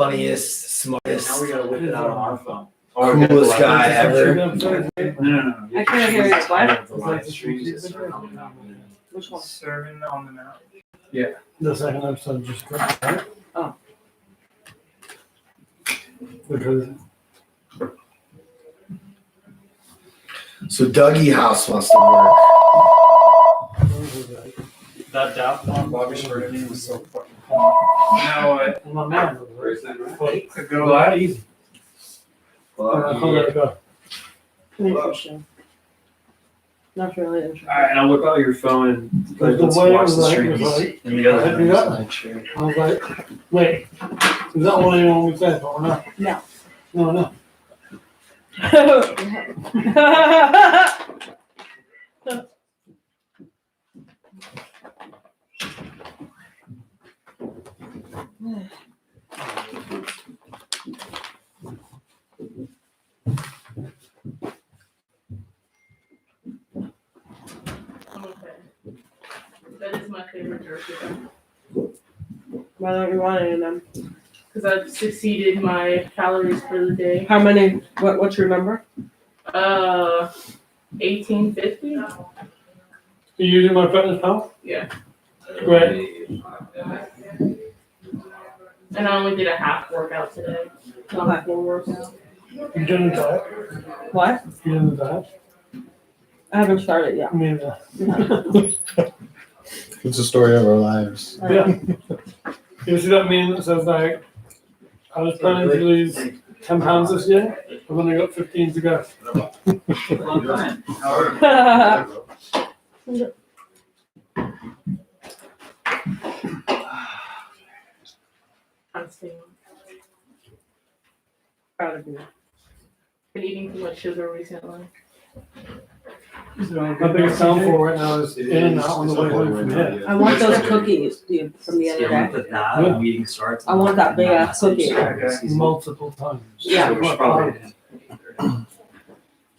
funniest, smartest, Now we gotta whip it out on our phone. coolest guy ever. No. I can't hear you. What? The live streams is Which one? serving on the mountain. The second episode just quit, right? Oh. Because So Dougie House wants to work. That Daft Punk Bobby Shmurda was so fucking fun. Now my man, where's that? to go that easy. I'll let it go. Interesting. Not really interesting. Alright, now whip out your phone and The let's way it watch was the like, it was streams. like, And the other I do that. one's sure. I was like, wait, is that what anyone would say or not? No. No. That is my favorite jerky. Why don't you want any of them? Because I've succeeded my calories for the day. How many? What's your number? 1850. You using my fitness pal? Yeah. Great. And I only did a half workout today. Not a full workout. You doing the diet? What? You doing the diet? I haven't started yet. I mean, It's the story of our lives. yeah. You see that meme that says like, I was planning to lose 10 pounds this year. I've only got 15 to go. I'm staying. Proud of you. Been eating too much sugar recently. My biggest downfall right now is in and out on the way home from here. I want those cookies, dude, from the other day. That meeting starts. I want that big ass cookie. Multiple times. Yeah. You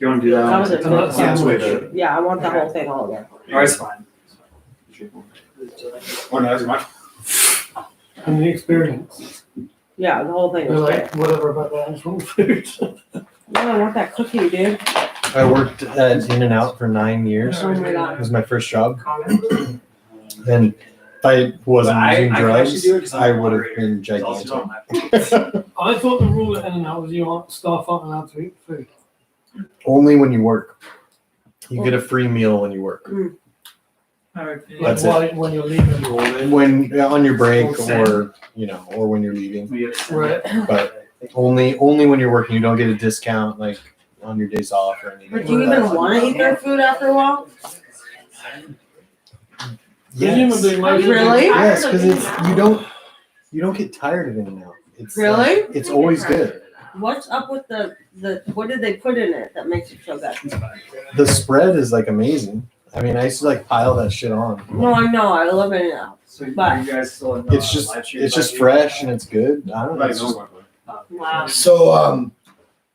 wanna do that? That was a And good that's Yeah, it's way sandwich. better. Yeah, I want the whole thing all again. Alright, it's fine. Or no, it's mine. And the experience. Yeah, the whole thing They're was great. like, whatever about that, I just want food. No, I want that cookie, dude. I worked at In-N-Out for 9 years. Oh my It god. was my first job. And if I wasn't using drugs, I would have been gigantic. I thought the rule at In-N-Out was staff aren't allowed to eat food. Only when you work. You get a free meal when you work. Like That's when you're leaving. When on your break or or when you're leaving. Right. But only when you're working. You don't get a discount like on your days off or anything. But do you even want to eat their food after a while? Presumably, most of Really? Yes, because you don't get tired of In-N-Out. It's Really? It's always good. What's up with the what did they put in it that makes it so good? The spread is like amazing. I mean, I used to like pile that shit on. No, I know, I love it now. So But- you guys still in It's just fresh and it's good. I don't know. It's just, Wow. So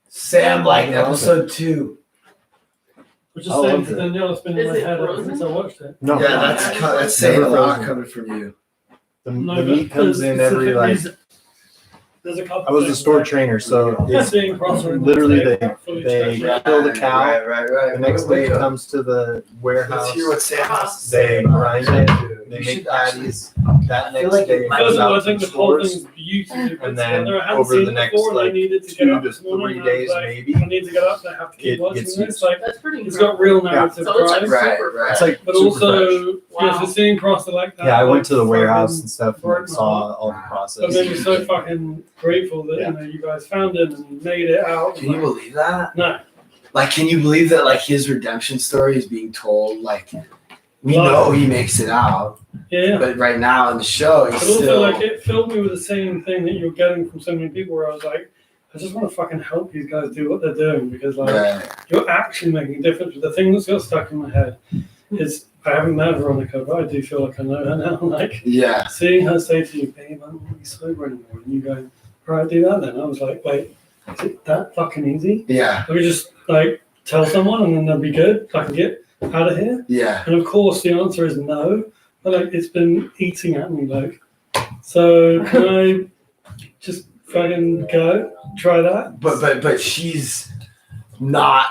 Sam liked episode 2. Which I is saying loved that it. Daniela's been in Is my it head ever frozen? since I watched it. no. Yeah, that's saying a Never lot frozen. coming from you. The No, meat but comes in every specific like. reason. There's a couple I was a things store that- trainer, so it's Seeing crossover in the literally steak, they fully stretched. kill the cow. Right. The next day it comes to the Let's warehouse. hear what Sam has to say. They grind it. They make patties. That feel next like day it it might First goes of all, I out to think the the whole stores. thing's beautifully put And then together. I hadn't over seen the it next, before, and I like, needed to 2 get up to this morning, 3 and I was days, like, maybe. I need to get up, and I have to keep It watching gets this. Like, That's pretty it's incredible. got real narrative So it's like drive. Right, super right. It's like But super also, fresh. yes, the seeing cross the like that. Yeah, I like, went to the warehouse fucking- and stuff and broke like, my saw heart. all the But process. then you're so fucking grateful that Yeah. you guys found it and made it out. Can you believe that? No. Like, can you believe that like his redemption story is being told? Like, we Well- know he makes it out, Yeah. but right now in the show, he's But also, still. like, it filled me with the same thing that you're getting from so many people where I was like, I just want to fucking help these guys do what they're doing because, like, Right. you're actually making a difference. But the thing that's got stuck in my head is I haven't met Veronica, but I do feel like I know her now. Like, Yeah. seeing her say to you, babe, I don't want to be sober anymore. And you go, all right, do that then. I was like, wait, is it that fucking easy? Yeah. Let me just, like, tell someone and then they'll be good. I can get out of here. Yeah. And of course, the answer is no. But like, it's been eating at me. Like, so can I just fucking go. Try that. But she's not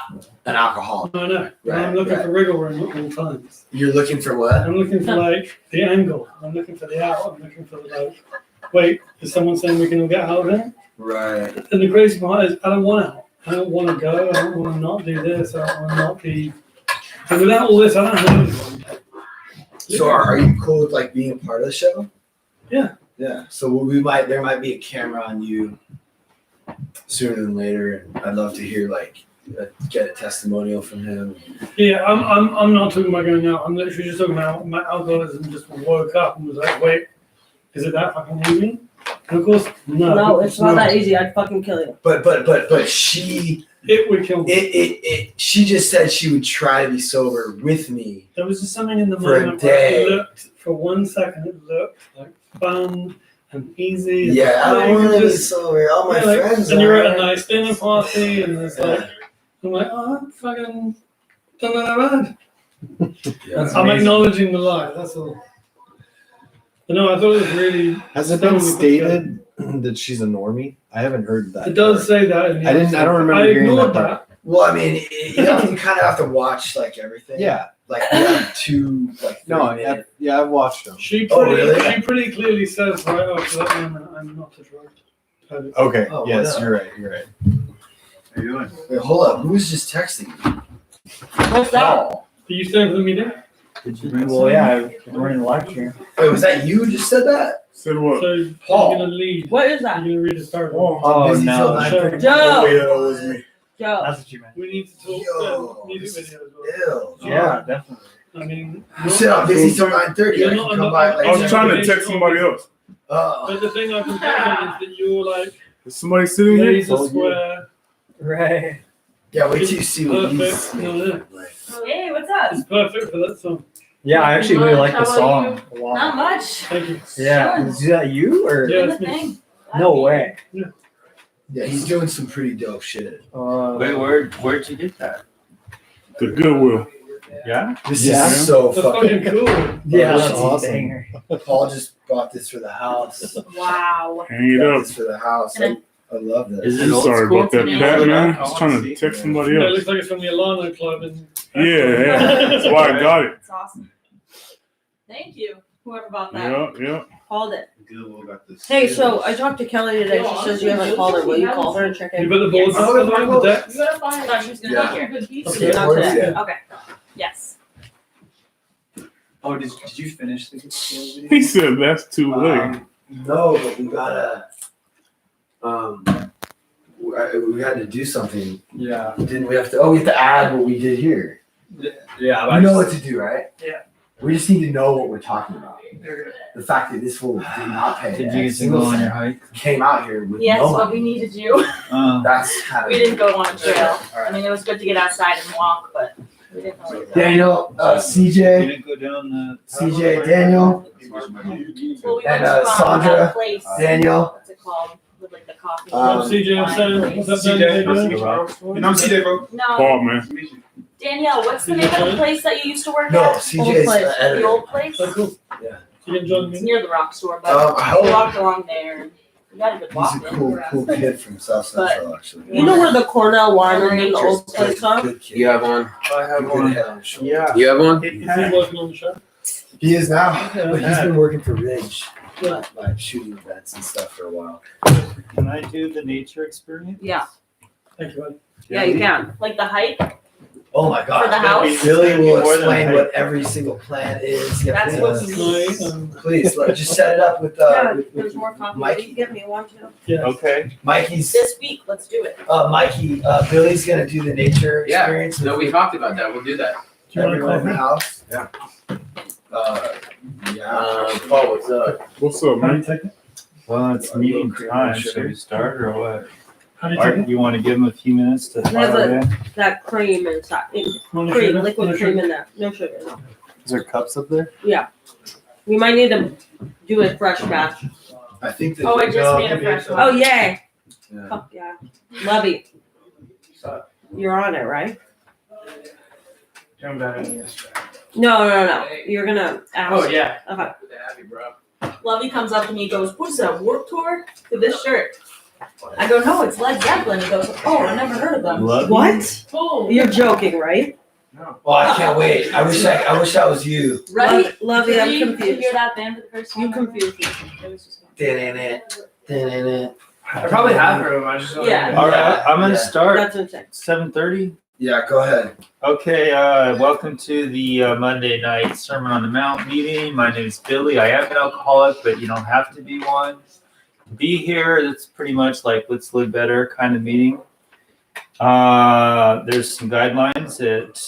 an alcoholic. No, no. Right, I'm looking right. for wriggle room at all times. You're looking for what? I'm looking for like the angle. I'm looking for the out. I'm looking for the like. Wait, is someone saying we can all get out of there? Right. And the crazy part is, I don't want out. I don't want to go. I don't want to not do this. I don't want to not be. And without all this, I don't have anyone. So are you cool with like being a part of the show? Yeah. Yeah. So there might be a camera on you sooner than later, and I'd love to hear like get a testimonial from him. Yeah, I'm not talking about going out. I'm literally just talking about my alcoholism. Just woke up and was like, wait, is it that fucking easy? And of course, no. No, it's not that easy. I'd fucking kill you. But she It would kill me. she just said she would try to be sober with me. There was just something in the For a moment where day. it looked, for 1 second, it looked like fun and easy. And Yeah, I like, don't want to be just- sober. All my yeah, like, friends and you're are. at a nice dinner party, and there's like, Yeah. I'm like, oh, I'm fucking don't know that bad. Yeah. I'm acknowledging the lie. That's all. But no, I thought it was really. Has it been stated that she's a normie? I haven't heard that. It does say that. In the I didn't. I don't remember I hearing ignored that part. that. Well, I mean, you kind of have to watch like everything. Yeah. Like you have two like 30 No. minute- Yeah, I've watched them. She Oh, pretty, really? she pretty clearly says right after that moment, I'm not a drug addict. Okay. Oh, yes, yeah. you're right. You're right. How you doing? Wait, hold up. Who's just texting me? What's that? Paul. Are you staying for the meeting? Did you bring? Well, yeah, we're in the lecture. Wait, was that you who just said that? Said what? So Paul. you're gonna lead. What is You're that? gonna read his paragraph. Oh, Busy no. till 9:30. Joe. Oh, yeah, that was me. Joe. That's what you meant. We need to talk Yo, music this is video as well. Ew. Yeah, definitely. I mean, You said I'm busy till 9:30. I You're can not come on by the- like I was trying to text somebody else. Oh. but the thing I can tell you is that you're like Is somebody sitting here? laser square. Right. Yeah, wait till you see what he's Perfect. No, no. like. Hey, what's up? It's perfect for that song. Yeah, I actually really like the How song about a lot. Not much. Thank you. Yeah. Is that you or? Yeah, Doing it's the me. thing. No way. Yeah, he's doing some pretty dope shit. Wait, where'd you get that? The Goodwill. Yeah. This Yeah. is so That's fucking. fucking cool. Yeah, that's that's awesome. banger. Paul just bought this for the house. Wow. Hang it Got up. this for the house. And I love this. Is it I'm old sorry school? about that, Can you Pat, hold it man. up? I was trying to text somebody Yeah, it else. looks like it's from the Alano Club. And Yeah, that's why I got it. That's awesome. Thank you, whoever bought that. Yeah. Called it. Goodwill got this. Hey, so I talked to Kelly today. She says you haven't called her. Will you call her and check you in? got the boards Yes. on the deck. You gotta find. I thought she was gonna Yeah. be here. Okay. Not today. Yeah. Okay. Yes. Oh, did you finish the He said that's too late. No, but we gotta. We had to do something. Yeah. Didn't we have to? Oh, we have to add what we did here. Yeah. You know what to do, right? Yeah. We just need to know what we're talking about. The fact that this fool did not pay. Did a you get to single go on your cent, hike? Came out here with Yes, no what money. we need to do. That's kind of. We didn't go on a trail. All right. I mean, it was good to get outside and walk, but we didn't know. Daniel, You CJ, didn't go down the. CJ, Daniel, Well, we And, went to Sandra, that place. Daniel. What's it called? With like the coffee. CJ, I'm saying, what's up, Daniel? You know CJ, bro. No, Paul, man. Danielle, what's the name of the place that you used to work No, at? CJ's place. the The editor. old place? Oh, cool. Yeah. You can join It's me. near the rock store, but I we hope walked along there. We got a good he's walk a in. cool kid from South Central, actually. You know where the Cornell Winery and the old place are? Good kid. You have one? I have Good head on his shoulder. Yeah. You have one? Is he working on the show? He is now, but he's Yeah. been working for Ridge, Yeah. like shooting events and stuff for a while. Can I do the nature experience? Yeah. Thank you, bud. Yeah, you can. Like the hike Oh my for God. the house. Billy will More than explain hype. what every single plant is. Yeah, That's please. what we Tonight, Please, just set it up with, Yeah, with there's more coffee. Mike. Will you get me one too? yeah. Okay. Mikey's. This week, let's do it. Mikey, Billy's gonna do the nature Yeah. experience. No, we talked about that. We'll do that. Do you want a Everyone in the coffee? house. Yeah. Paul, what's up? What's up, How do man? you take it? Well, it's meeting time. Should we start or what? How do you take Or it? you want to give them a few minutes to There's file it in? That cream inside. Want a Cream, sugar? liquid Want a cream sugar? in there. No sugar, no. Is there cups up there? Yeah. We might need to do a fresh batch. I think that. Oh, I just made a fresh one. Oh, yay. Yeah. Fuck yeah. Love you. You're on it, right? No. You're gonna ask. Oh, yeah. Okay. Lovey comes up to me and goes, "What's that, Warped Tour? For this shirt." I go, no, it's Led Zeppelin. He goes, oh, I never heard of them. Love What? Oh, You're joking, right? Oh, I can't wait. I wish that was you. right? Lovey, I'm Did you confused. hear that band for the first time? You confused me. It was just I probably have heard of them. I just don't Yeah. know. All right, I'm gonna Yeah. start That's insane. 7:30. Yeah, go ahead. Okay, welcome to the Monday night Sermon on the Mount meeting. My name is Billy. I am an alcoholic, but you don't have to be one. To be here, it's pretty much like let's live better kind of meeting. There's some guidelines that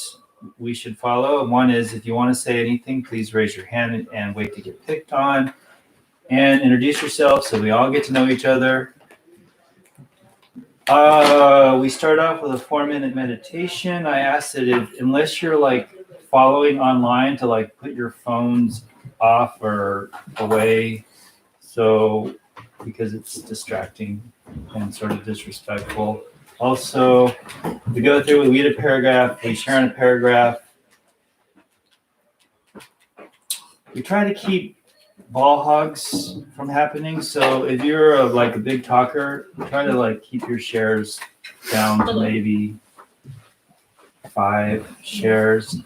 we should follow. One is if you want to say anything, please raise your hand and wait to get picked on. And introduce yourself so we all get to know each other. We start off with a 4-minute meditation. I ask that unless you're like following online, to like put your phones off or away. So, because it's distracting and sort of disrespectful. Also, we go through, we read a paragraph, we share in a paragraph. We try to keep ball hogs from happening. So if you're like a big talker, try to like keep your shares down to maybe 5 shares.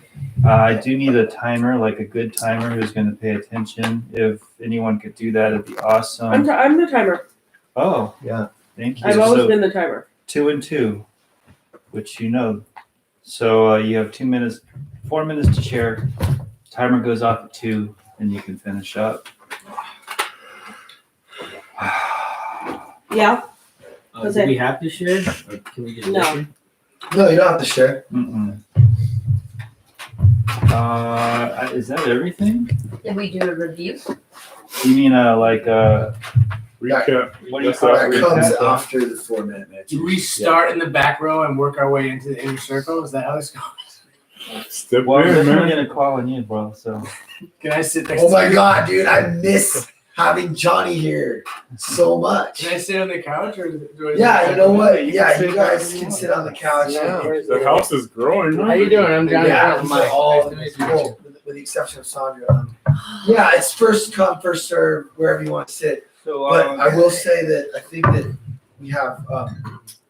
I do need a timer, like a good timer who's going to pay attention. If anyone could do that, it'd be awesome. I'm the timer. Oh, Yeah. thank you. I've always So been the timer. 2 and 2, which you know. So you have 2 minutes, 4 minutes to share. Timer goes off at 2, and you can finish up. Yeah. Do we have to share? Or can we just No. listen? No, you don't have to share. Mm-mm. Is that everything? Did we do a review? You mean like Recap. what do you That's call That it? comes Recap? after the 4-minute Do meditation. we start in the back row and work our way into the inner circle? Is that how this goes? Step Well, I'm in, definitely man. Mm-hmm. gonna call on you, bro. So Can I sit next Oh to my you? god, dude, I miss having Johnny here so much. Can I sit on the couch or do I? Yeah, you know what? You can Yeah, sit you guys wherever you can want. sit on the couch. Yeah. The house is growing, How man. you doing? I'm Johnny. Yeah, I'm it's Mike. all Nice to meet you. cool, with the exception of Sandra. Yeah, it's first come, first serve, wherever you want to sit. so But I will say that I think that we have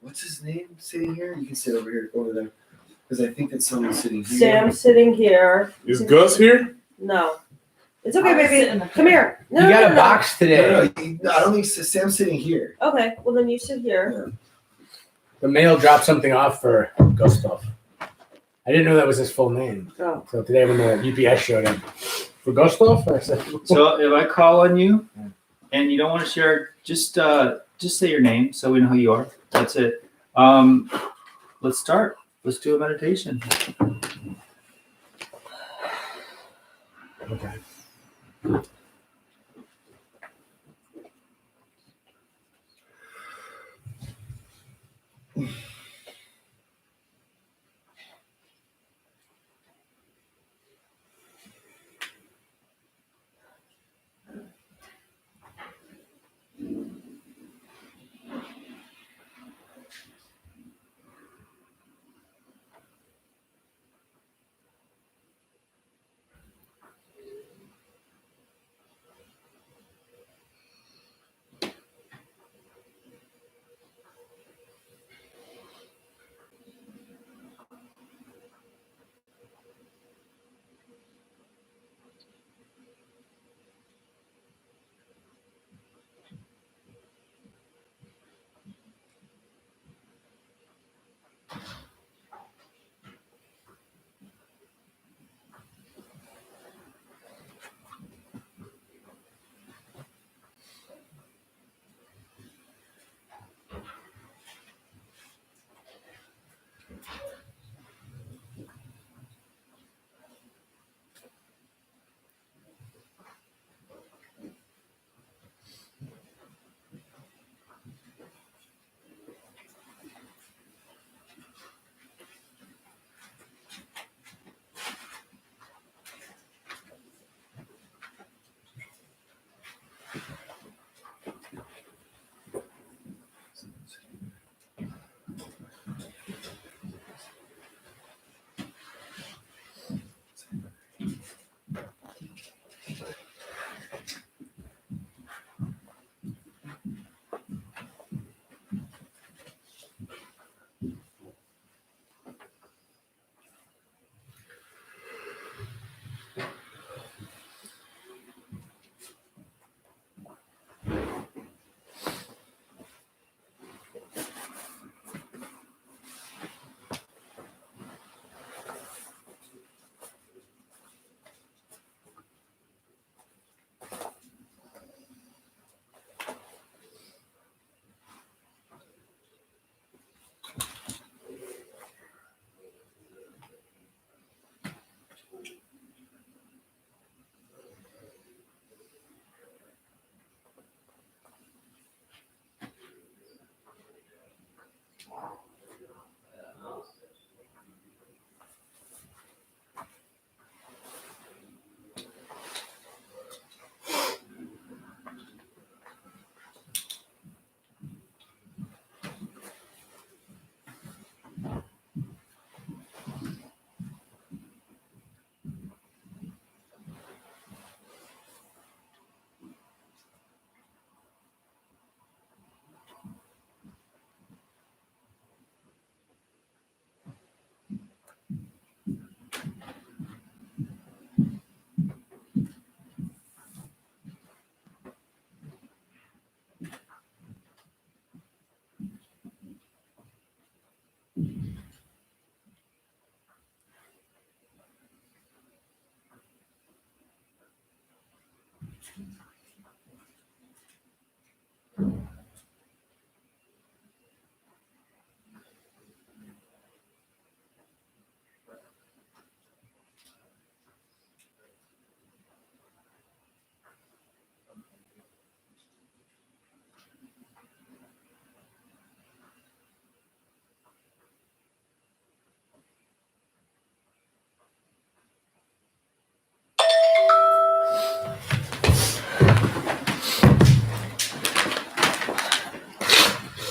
what's his name sitting here? You can sit over here, over there, because I think that someone's sitting here. Sam's sitting here. Is Gus here? No. It's okay, I'll sit in baby. the- Come here. No, You got no, a no, box No, today. no, I don't think so. Sam's sitting here. no. Okay, well then you sit here. The mail dropped something off for Gustav. I didn't know that was his full name. Oh. So today when the UPS showed up, for Gustav, I said, So if I call on you and you don't want to share, just say your name so we know who you are. That's it. Let's start. Let's do a meditation. okay.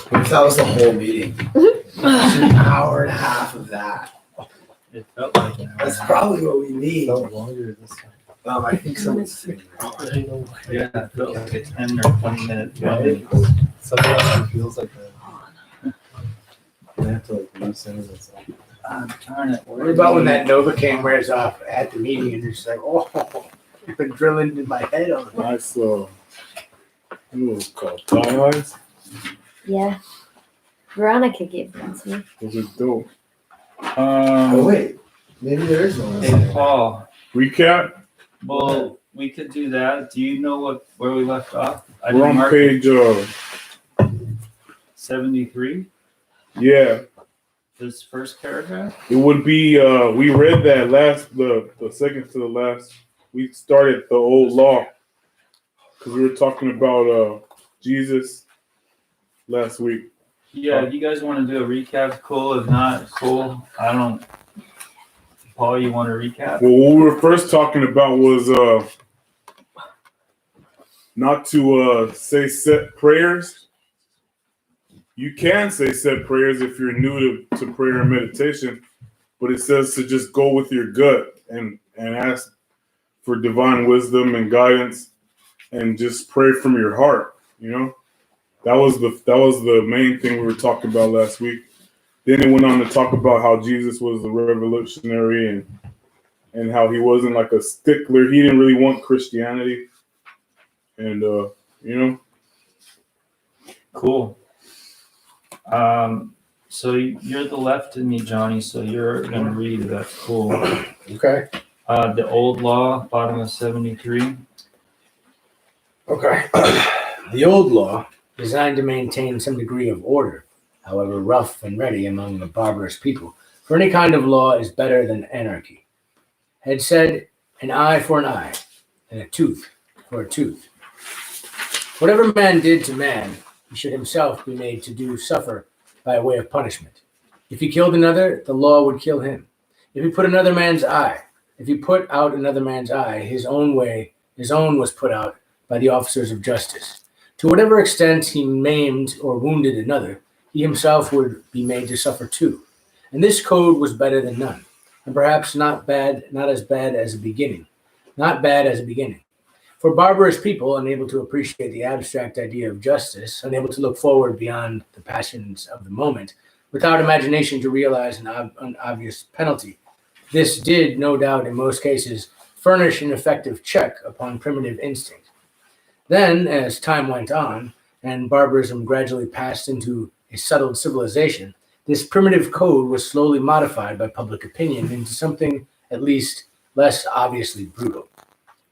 What if that was the whole meeting? An hour and a half of that. It felt like an hour. That's probably what we need. Felt longer this time. I think someone's sitting wrong. Yeah, it felt like a 10 or 20 minute film. Sometimes it feels like that. I have to like loosen it. It's like, Darn it. What about when that Novocaine wears off at the meeting and you're just like, oh, you've been drilling in my head all the nice what was it called? Timelines? Yeah. Veronica gave them to me. Those are dope. Oh wait, maybe there is one. Hey, Paul. Recap? Well, we could do that. Do you know where we left off? I We're didn't on mark page 73. yeah. This first paragraph. It would be we read that the second to the last. We started the old law because we were talking about Jesus last week. Yeah, if you guys want to do a recap, cool. If not, cool. I don't. Paul, you want to recap? Well, what we were first talking about was not to say set prayers. You can say set prayers if you're new to prayer and meditation, but it says to just go with your gut and ask for divine wisdom and guidance and just pray from your heart, you know? That was the main thing we were talking about last week. Then it went on to talk about how Jesus was a revolutionary and how he wasn't like a stickler. He didn't really want Christianity. And you know. Cool. So you're the left in me, Johnny, so you're gonna read. That's cool. Okay. The old law, bottom of 73. Okay. The old law, designed to maintain some degree of order, however rough and ready among the barbarous people, for any kind of law is better than anarchy, had said, an eye for an eye, and a tooth for a tooth. Whatever man did to man, he should himself be made to do suffer by way of punishment. If he killed another, the law would kill him. If he put out another man's eye, his own was put out by the officers of justice. To whatever extent he maimed or wounded another, he himself would be made to suffer too. And this code was better than none, and perhaps not bad as a beginning. For barbarous people, unable to appreciate the abstract idea of justice, unable to look forward beyond the passions of the moment, without imagination to realize an obvious penalty, this did, no doubt, in most cases, furnish an effective check upon primitive instinct. Then, as time went on, and barbarism gradually passed into a settled civilization, this primitive code was slowly modified by public opinion into something at least less obviously brutal.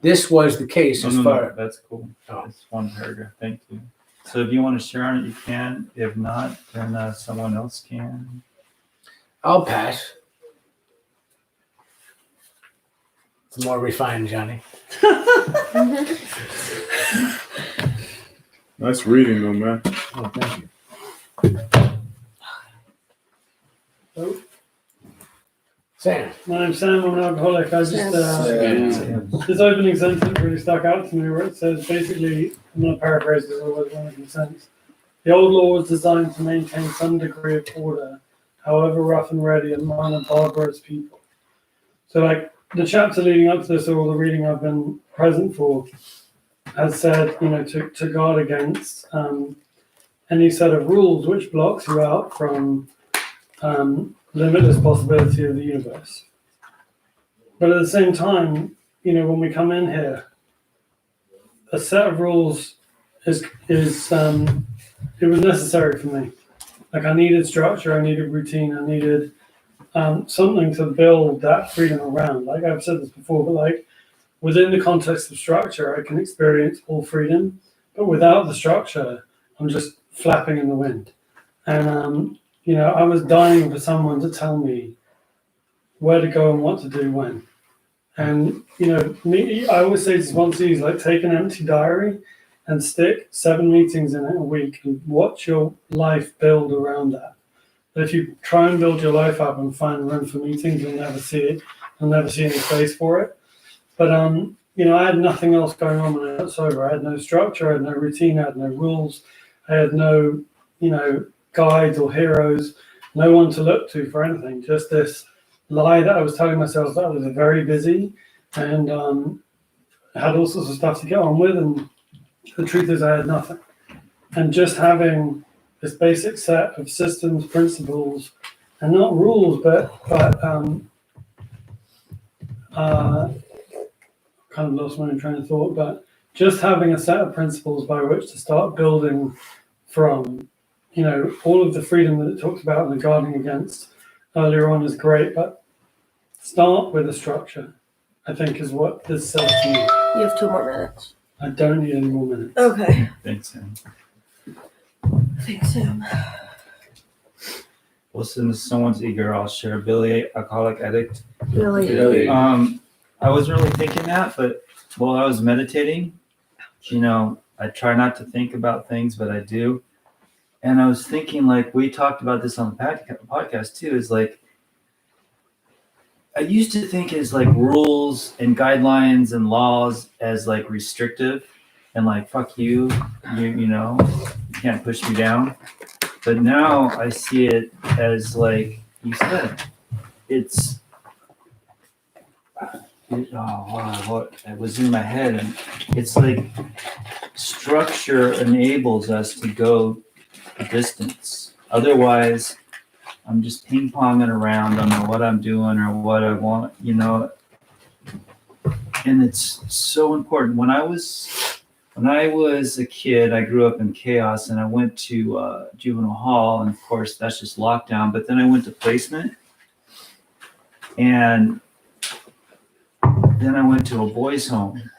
This was the case as far. That's cool. Oh. That's one paragraph. Thank you. So if you want to share on it, you can. If not, then someone else can. I'll pass. It's more refined, Johnny. Nice reading though, man. Oh, thank you. Sam. My name's Sam. I'm an alcoholic. I just this opening sentence really stuck out to me, where it says basically, I'm going to paraphrase this, otherwise it won't make sense. The old law was designed to maintain some degree of order, however rough and ready, among a barbarous people. So, like the chapter leading up to this, or the reading I've been present for, has said, to guard against any set of rules which blocks you out from limitless possibility of the universe. But at the same time, when we come in here, a set of rules is it was necessary for me. Like I needed structure, I needed routine, I needed something to build that freedom around. Like I've said this before, but like within the context of structure, I can experience all freedom, but without the structure, I'm just flapping in the wind. And I was dying for someone to tell me where to go and what to do when. And I always say to sponsees, like take an empty diary and stick 7 meetings in it a week and watch your life build around that. But if you try and build your life up and find room for meetings, you'll never see it. You'll never see any space for it. But I had nothing else going on when I got sober. I had no structure, I had no routine, I had no rules, I had no, guides or heroes, no one to look to for anything. Just this lie that I was telling myself that I was very busy and had all sorts of stuff to get on with, and the truth is I had nothing. And just having this basic set of systems, principles, and not rules, but kind of lost my train of thought, but just having a set of principles by which to start building from, all of the freedom that it talks about and the guarding against earlier on is great, but start with a structure, I think, is what this says to me. You have 2 more minutes. I don't need any more minutes. Okay. Thanks, Sam. Thanks, Sam. Well, since someone's eager, I'll share. Billy, alcoholic addict. Really? I wasn't really thinking that, but while I was meditating, I try not to think about things, but I do. And I was thinking, like, we talked about this on the podcast too, is like, I used to think as like rules and guidelines and laws as like restrictive and like, fuck you, you can't push me down. But now I see it as like you said, it's, what it was in my head, and it's like structure enables us to go the distance. Otherwise, I'm just ping-ponging around. I don't know what I'm doing or what I want, And it's so important. When I was a kid, I grew up in chaos, and I went to juvenile hall, and of course that's just lockdown. But then I went to placement, and then I went to a boys' home,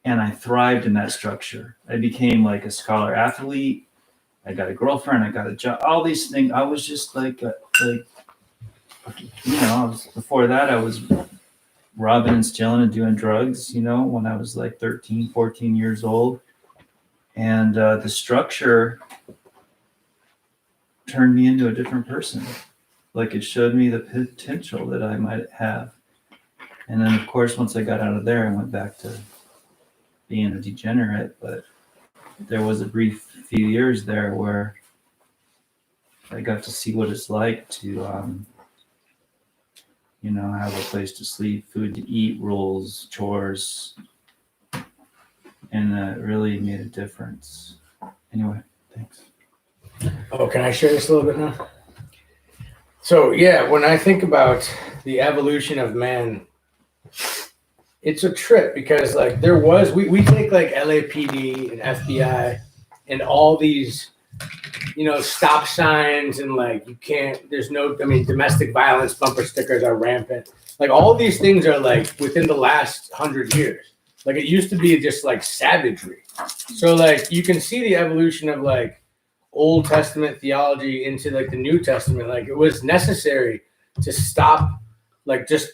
and I thrived in that structure. I became like a scholar athlete. I got a girlfriend. I got a job. All these things. I was just before that I was robbing and stealing and doing drugs, when I was like 13, 14 years old. And the structure turned me into a different person. Like it showed me the potential that I might have. And then, of course, once I got out of there, I went back to being a degenerate. But there was a brief few years there where I got to see what it's like to, have a place to sleep, food to eat, rules, chores. And it really made a difference. Anyway, thanks. Oh, can I share this a little bit now? So, yeah, when I think about the evolution of man, it's a trip because like we take like LAPD and FBI and all these, stop signs and like domestic violence bumper stickers are rampant. Like all these things are like within the last 100 years. Like it used to be just like savagery. So like you can see the evolution of like Old Testament theology into like the New Testament. Like it was necessary to stop like just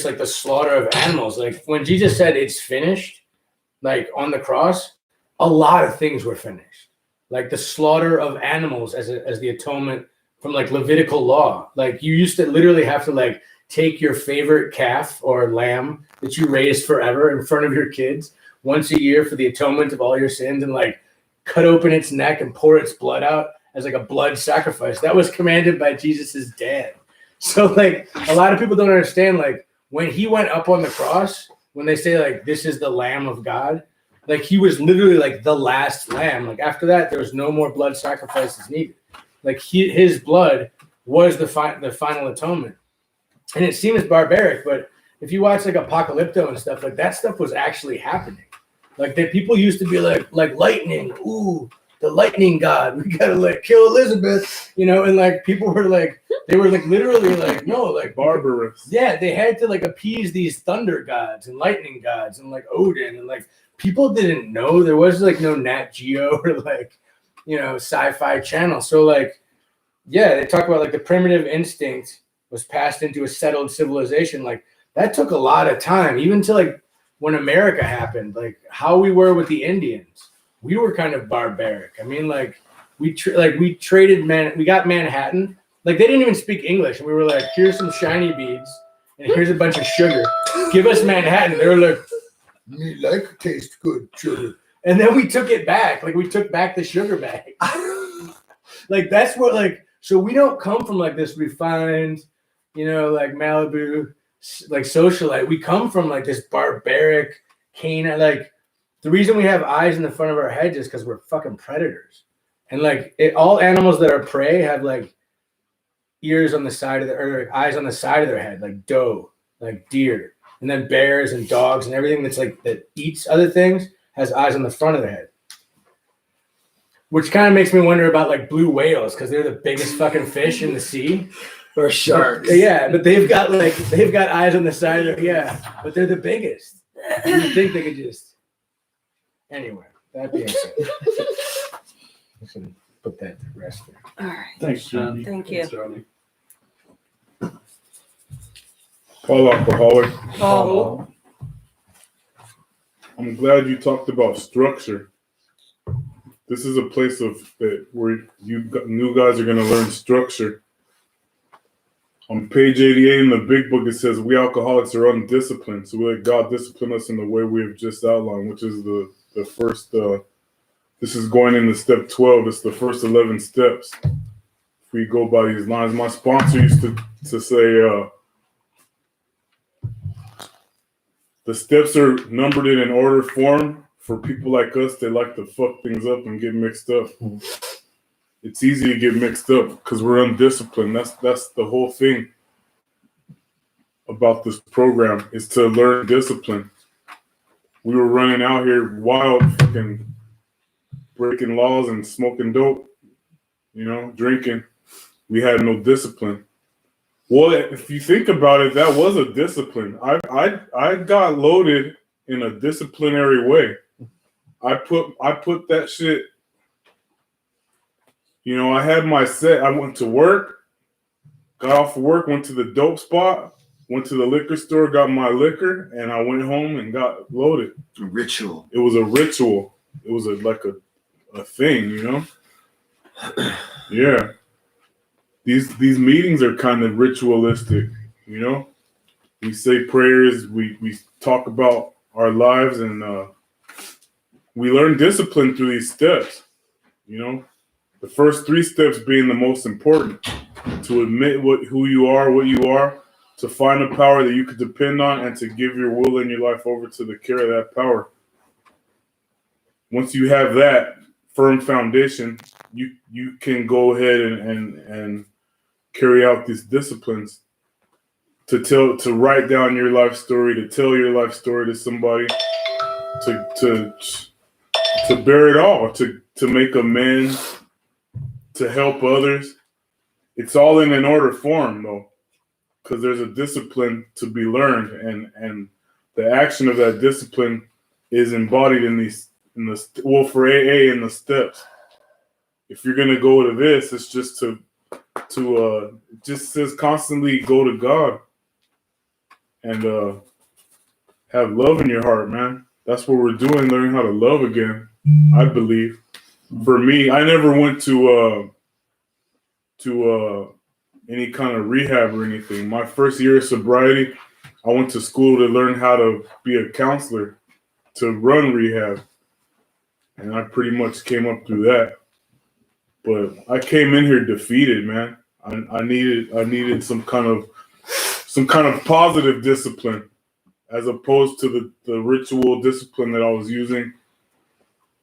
like the slaughter of animals. Like when Jesus said it's finished, like on the cross, a lot of things were finished. Like the slaughter of animals as the atonement from like Levitical law. Like you used to literally have to like take your favorite calf or lamb that you raised forever in front of your kids once a year for the atonement of all your sins and like cut open its neck and pour its blood out as like a blood sacrifice. That was commanded by Jesus's dad. So like a lot of people don't understand, like when he went up on the cross, when they say like this is the Lamb of God, like he was literally like the last lamb. Like after that, there was no more blood sacrifices needed. Like his blood was the final atonement. And it seems barbaric, but if you watch like Apocalypto and stuff, like that stuff was actually happening. Like that people used to be like lightning, ooh, the lightning god, we gotta like kill Elizabeth, you know, and like people were like, they were like literally like, no, like Barbarous. yeah, they had to like appease these thunder gods and lightning gods and like Odin, and like people didn't know. There was like no Nat Geo or like, you know, sci-fi channel. So like, yeah, they talk about like the primitive instinct was passed into a settled civilization. Like that took a lot of time, even to like when America happened, like how we were with the Indians. We were kind of barbaric. I mean, like we traded we got Manhattan. Like they didn't even speak English, and we were like, here's some shiny beads, and here's a bunch of sugar. Give us Manhattan. They were like, me like taste good sugar. And then we took it back. Like we took back the sugar bag. Like that's what like. So we don't come from like this refined, you know, like Malibu, like socialite. We come from like this barbaric canine. Like the reason we have eyes in the front of our heads is because we're fucking predators. And like all animals that are prey have like ears on the side of or eyes on the side of their head, like doe, like deer, and then bears and dogs and everything that's like that eats other things has eyes on the front of their head. Which kind of makes me wonder about like blue whales because they're the biggest fucking fish in the sea. Or sharks. Yeah, but they've got eyes on the side of but they're the biggest. You think they could just anyway, that being said. I should put that to rest there. All right. Thanks, Johnny. Thank you. Johnny. Paul Alcoholic. Oh, I'm glad you talked about structure. This is a place where new guys are going to learn structure. On page 88 in the big book, it says, we alcoholics are undisciplined. So we let God discipline us in the way we have just outlined, which is the first, this is going into step 12. It's the first 11 steps. If we go by these lines, my sponsor used to say, the steps are numbered in an order form for people like us that like to fuck things up and get mixed up. It's easy to get mixed up because we're undisciplined. That's the whole thing about this program is to learn discipline. We were running out here wild, fucking breaking laws and smoking dope, you know, drinking. We had no discipline. Well, if you think about it, that was a discipline. I got loaded in a disciplinary way. I put that shit. You know, I had my set. I went to work, got off of work, went to the dope spot, went to the liquor store, got my liquor, and I went home and got loaded. A ritual. It was a ritual. It was like a thing, you know? Yeah. These meetings are kind of ritualistic, you know? We say prayers, we talk about our lives, and we learn discipline through these steps, you know? The first 3 steps being the most important, to admit who you are, what you are, to find a power that you could depend on, and to give your will and your life over to the care of that power. Once you have that firm foundation, you can go ahead and carry out these disciplines to write down your life story, to tell your life story to somebody, to bear it all, to make amends, to help others. It's all in an order form though, because there's a discipline to be learned, and the action of that discipline is embodied for AA in the steps. If you're gonna go to this, it's just it just says constantly go to God and have love in your heart, man. That's what we're doing, learning how to love again, I believe. For me, I never went to to any kind of rehab or anything. My first year of sobriety, I went to school to learn how to be a counselor, to run rehab, and I pretty much came up through that. But I came in here defeated, man. I needed some kind of positive discipline, as opposed to the ritual discipline that I was using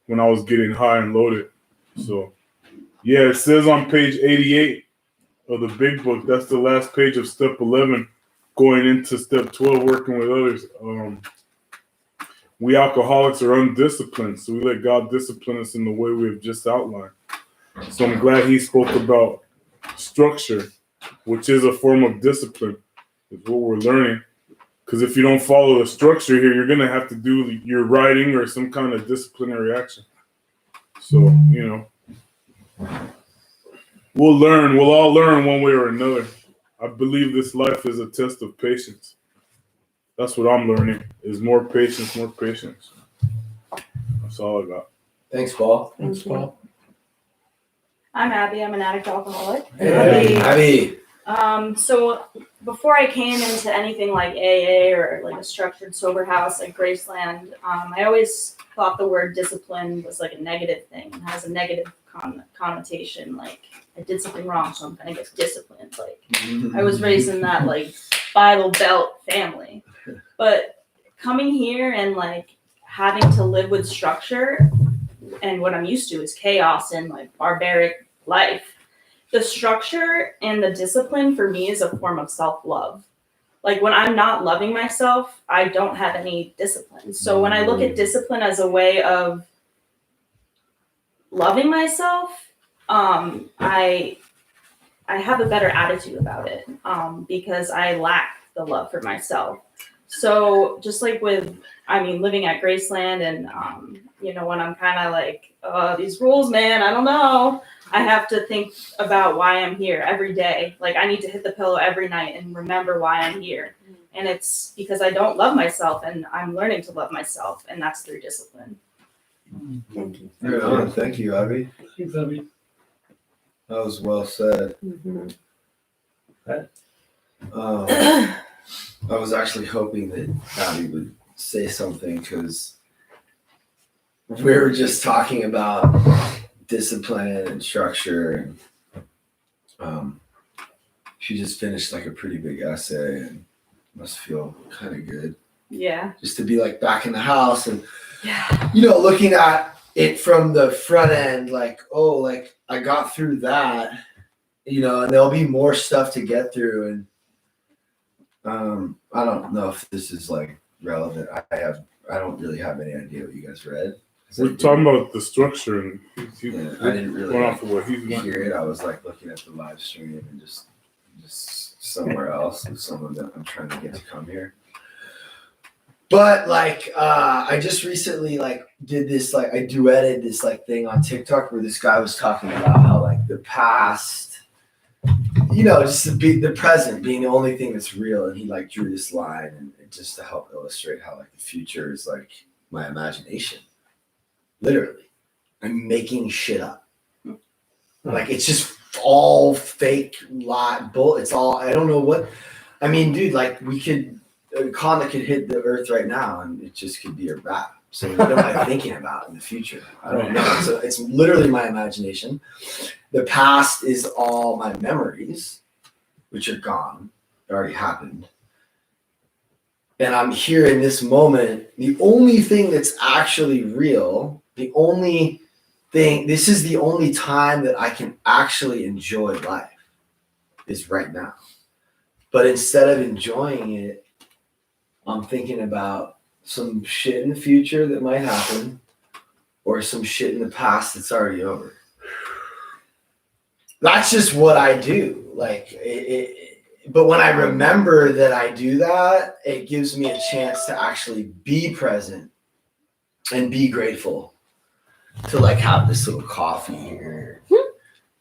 when I was getting high and loaded. So, yeah, it says on page 88 of the big book, that's the last page of step 11, going into step 12, working with others. We alcoholics are undisciplined, so we let God discipline us in the way we have just outlined. So I'm glad he spoke about structure, which is a form of discipline, is what we're learning. Because if you don't follow the structure here, you're going to have to do your writing or some kind of disciplinary action. So, we'll learn. We'll all learn one way or another. I believe this life is a test of patience. That's what I'm learning, is more patience, more patience. That's all I got. Thanks, Paul. Thanks, Paul. I'm Abby. I'm an addict alcoholic. Hey, Abby. So before I came into anything like AA or like a structured sober house like Graceland, I always thought the word discipline was like a negative thing and has a negative connotation. Like I did something wrong, so I'm gonna get disciplined. Like I was raised in that like Bible Belt family, but coming here and like having to live with structure, and what I'm used to is chaos and like barbaric life. The structure and the discipline for me is a form of self-love. Like when I'm not loving myself, I don't have any discipline. So when I look at discipline as a way of loving myself, I have a better attitude about it because I lack the love for myself. So just like living at Graceland and, when I'm kind of like, these rules, man, I don't know. I have to think about why I'm here every day. Like I need to hit the pillow every night and remember why I'm here. And it's because I don't love myself and I'm learning to love myself. And that's through discipline. Thank you. Right on. Thank you, Abby. Thanks, Abby. That was well said. Mhm. I was actually hoping that Abby would say something because we were just talking about discipline and structure, and she just finished like a pretty big essay and must feel kind of good Yeah. just to be like back in the house and Yeah. looking at it from the front end, like, oh, like I got through that, and there'll be more stuff to get through. And I don't know if this is like relevant. I don't really have any idea what you guys read. We're talking about the structure, and he I didn't really went off of what he's hear it. I was like looking at the live stream and just somewhere else with someone that I'm trying to get to come here. But like I just recently like did this, like I duetted this like thing on TikTok where this guy was talking about how like the past, just the present being the only thing that's real, and he like drew this line and just to help illustrate how like the future is like my imagination. Literally, I'm making shit up. Like it's just all fake bull. It's all, I don't know what. I mean, dude, like a comet could hit the earth right now and it just could be a wrap. So what am I thinking about in the future? I don't know. So it's literally my imagination. The past is all my memories, which are gone. It already happened. And I'm here in this moment. The only thing that's actually real, this is the only time that I can actually enjoy life is right now. But instead of enjoying it, I'm thinking about some shit in the future that might happen or some shit in the past that's already over. That's just what I do. Like but when I remember that I do that, it gives me a chance to actually be present and be grateful to like have this little coffee here,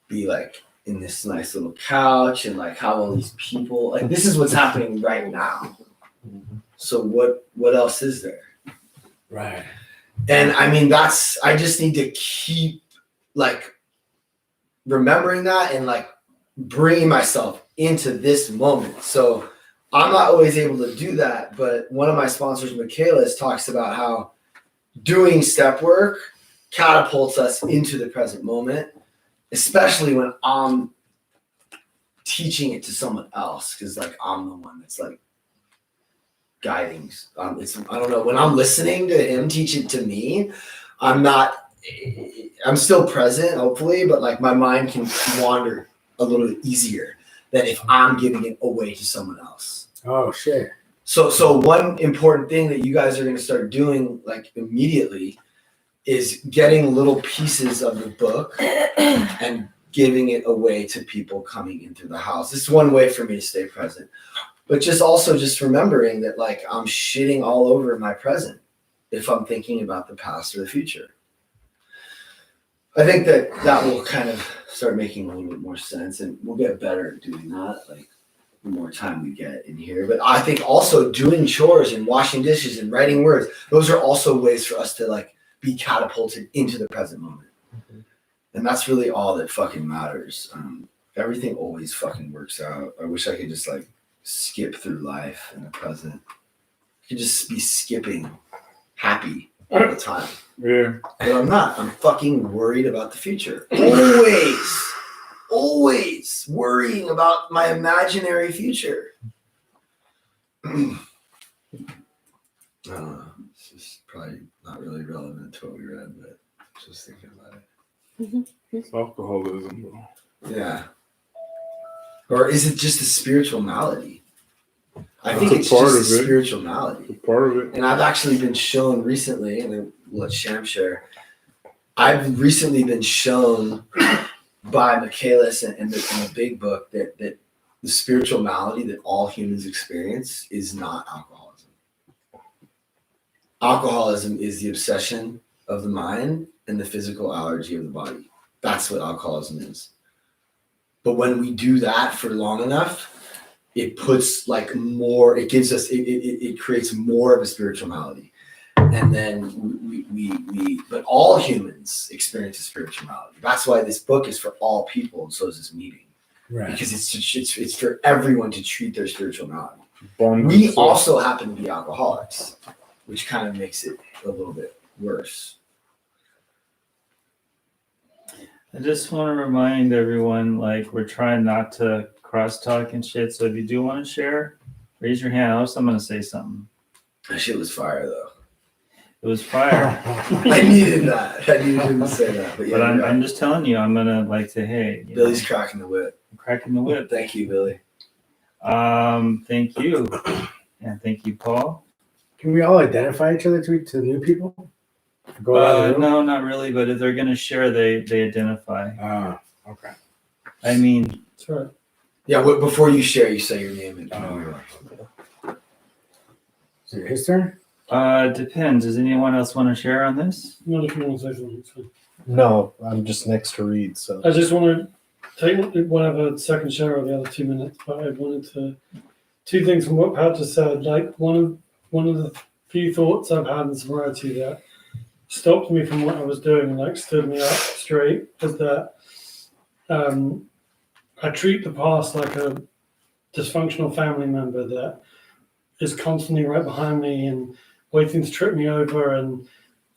be like in this nice little couch and like have all these people. Like this is what's happening right now. So what else is there? Right. And I mean, I just need to keep like remembering that and like bringing myself into this moment. So I'm not always able to do that, but one of my sponsors, Michaelis, talks about how doing step work catapults us into the present moment, especially when I'm teaching it to someone else, because like I'm the one that's like guiding. I don't know, when I'm listening to him teach it to me, I'm still present, hopefully, but like my mind can wander a little bit easier than if I'm giving it away to someone else. Oh shit. So one important thing that you guys are going to start doing like immediately is getting little pieces of the book and giving it away to people coming into the house. This is one way for me to stay present. But just remembering that like I'm shitting all over my present if I'm thinking about the past or the future. I think that will kind of start making a little bit more sense, and we'll get better at doing that, like the more time we get in here. But I think also doing chores and washing dishes and writing words, those are also ways for us to like be catapulted into the present moment. Mm-hmm. And that's really all that fucking matters. Everything always fucking works out. I wish I could just like skip through life in the present. I could just be skipping happy all the time. Yeah. But I'm not. I'm fucking worried about the future. Always worrying about my imaginary future. I don't know. It's just probably not really relevant to what we read, but just thinking about it. It's alcoholism, bro. Yeah. Or is it just a spiritual malady? I That's think a it's part just a of it. spiritual malady. It's a part of it. And I've actually been shown recently, and then we'll let Sham share. I've recently been shown by Michaelis in the big book that the spiritual malady that all humans experience is not alcoholism. Alcoholism is the obsession of the mind and the physical allergy of the body. That's what alcoholism is. But when we do that for long enough, it puts like more, it gives us, it creates more of a spiritual malady. And then but all humans experience a spiritual malady. That's why this book is for all people, and so is this meeting. Right. Because it's for everyone to treat their spiritual malady. Bond We yourself. also happen to be alcoholics, which kind of makes it a little bit worse. I just want to remind everyone, like, we're trying not to crosstalk and shit. So if you do want to share, raise your hand. Else I'm going to say something. That shit was fire, though. It was fire. I needed that. I needed him to say that. But, yeah, But you're right. I'm just telling you, I'm going to like say, hey, you Billy's know, cracking the whip. I'm cracking the whip. Thank you, Billy. Thank you. And thank you, Paul. Can we all identify each other to the new people? Go around the room? No, not really. But if they're going to share, they identify. Okay. I mean, That's right. Yeah, before you share, you say your name and who you are. Is it his turn? depends. Does anyone else want to share on this? Not if you want to say something. It's fine. No, I'm just next to read. So I just want to take whatever second share of the other 2 minutes, but I wanted to two things from what Pat just said. Like one of the few thoughts I've had in sobriety that stopped me from what I was doing and like stood me up straight was that I treat the past like a dysfunctional family member that is constantly right behind me and waiting to trip me over, and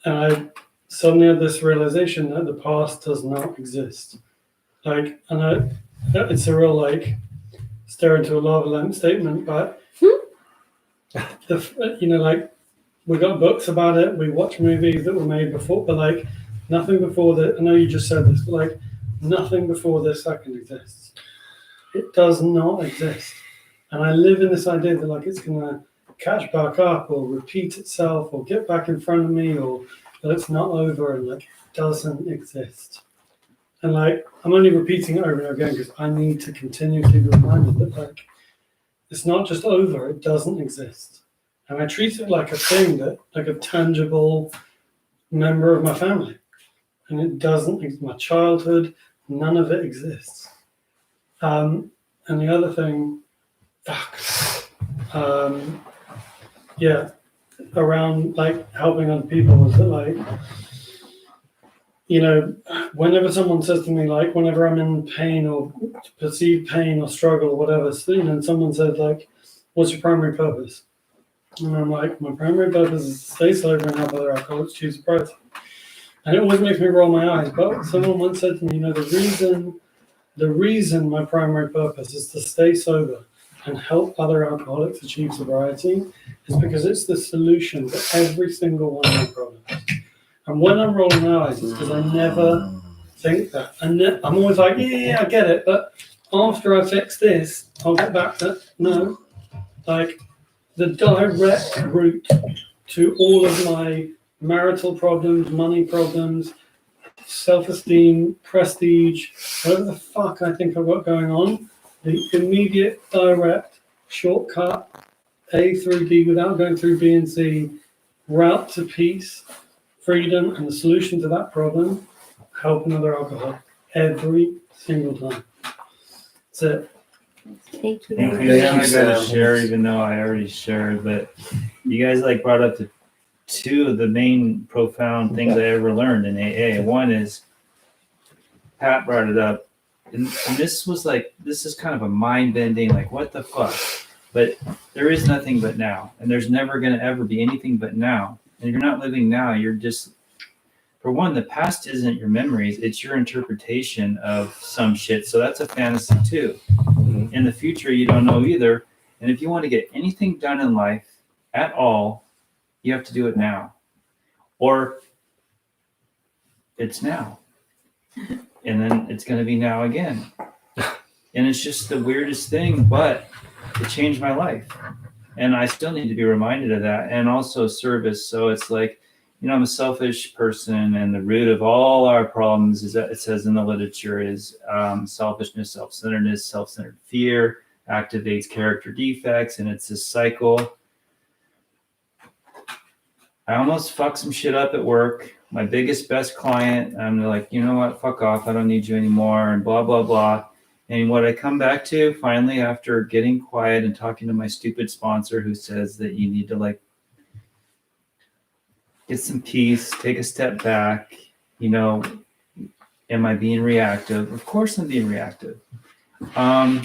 I suddenly had this realization that the past does not exist. Like, and it's a real like stare into a lava lamp statement, but like we got books about it, we watch movies that were made before, but like nothing before that. I know you just said this, but like nothing before this second exists. It does not exist, and I live in this idea that like it's gonna catch back up or repeat itself or get back in front of me, or that it's not over and like it doesn't exist. And like I'm only repeating it over and over again because I need to continuously be reminded that like it's not just over, it doesn't exist. And I treat it like a thing, that like a tangible member of my family. And it doesn't, my childhood, none of it exists. And the other thing, around like helping other people is that like, whenever someone says to me, like whenever I'm in pain or perceived pain or struggle or whatever, so, and someone said like, "What's your primary purpose?" And I'm like, "My primary purpose is to stay sober and help other alcoholics choose sobriety." And it always makes me roll my eyes. But someone once said to me, the reason my primary purpose is to stay sober and help other alcoholics achieve sobriety is because it's the solution to every single one of my problems. And when I'm rolling my eyes, it's because I never think that. And I'm always like, yeah, I get it. But after I fix this, I'll get back to, no. Like, the direct route to all of my marital problems, money problems, self-esteem, prestige, whatever the fuck I think I've got going on, the immediate, direct, shortcut, A through B without going through B and C, route to peace, freedom, and the solution to that problem, help another alcoholic every single time. That's it. Thank you. Thank you. I gotta share, even though I already shared, but you guys like brought up the two of the main profound things I ever learned in AA. One is Pat brought it up, and this was like, this is kind of a mind bending, like what the fuck? But there is nothing but now, and there's never gonna ever be anything but now. And if you're not living now, you're just, for one, the past isn't your memories, it's your interpretation of some shit. So that's a fantasy too. In the future, you don't know either. And if you want to get anything done in life at all, you have to do it now. Or it's now. And then it's going to be now again. And it's just the weirdest thing, but it changed my life. And I still need to be reminded of that. And also service. So it's like, you know, I'm a selfish person, and the root of all our problems is that it says in the literature is selfishness, self-centeredness, self-centered fear activates character defects, and it's this cycle. I almost fucked some shit up at work. My biggest, best client, I'm like, you know what, fuck off, I don't need you anymore, and blah, blah, blah. And what I come back to finally after getting quiet and talking to my stupid sponsor who says that you need to like get some peace, take a step back, you know, am I being reactive? Of course I'm being reactive. How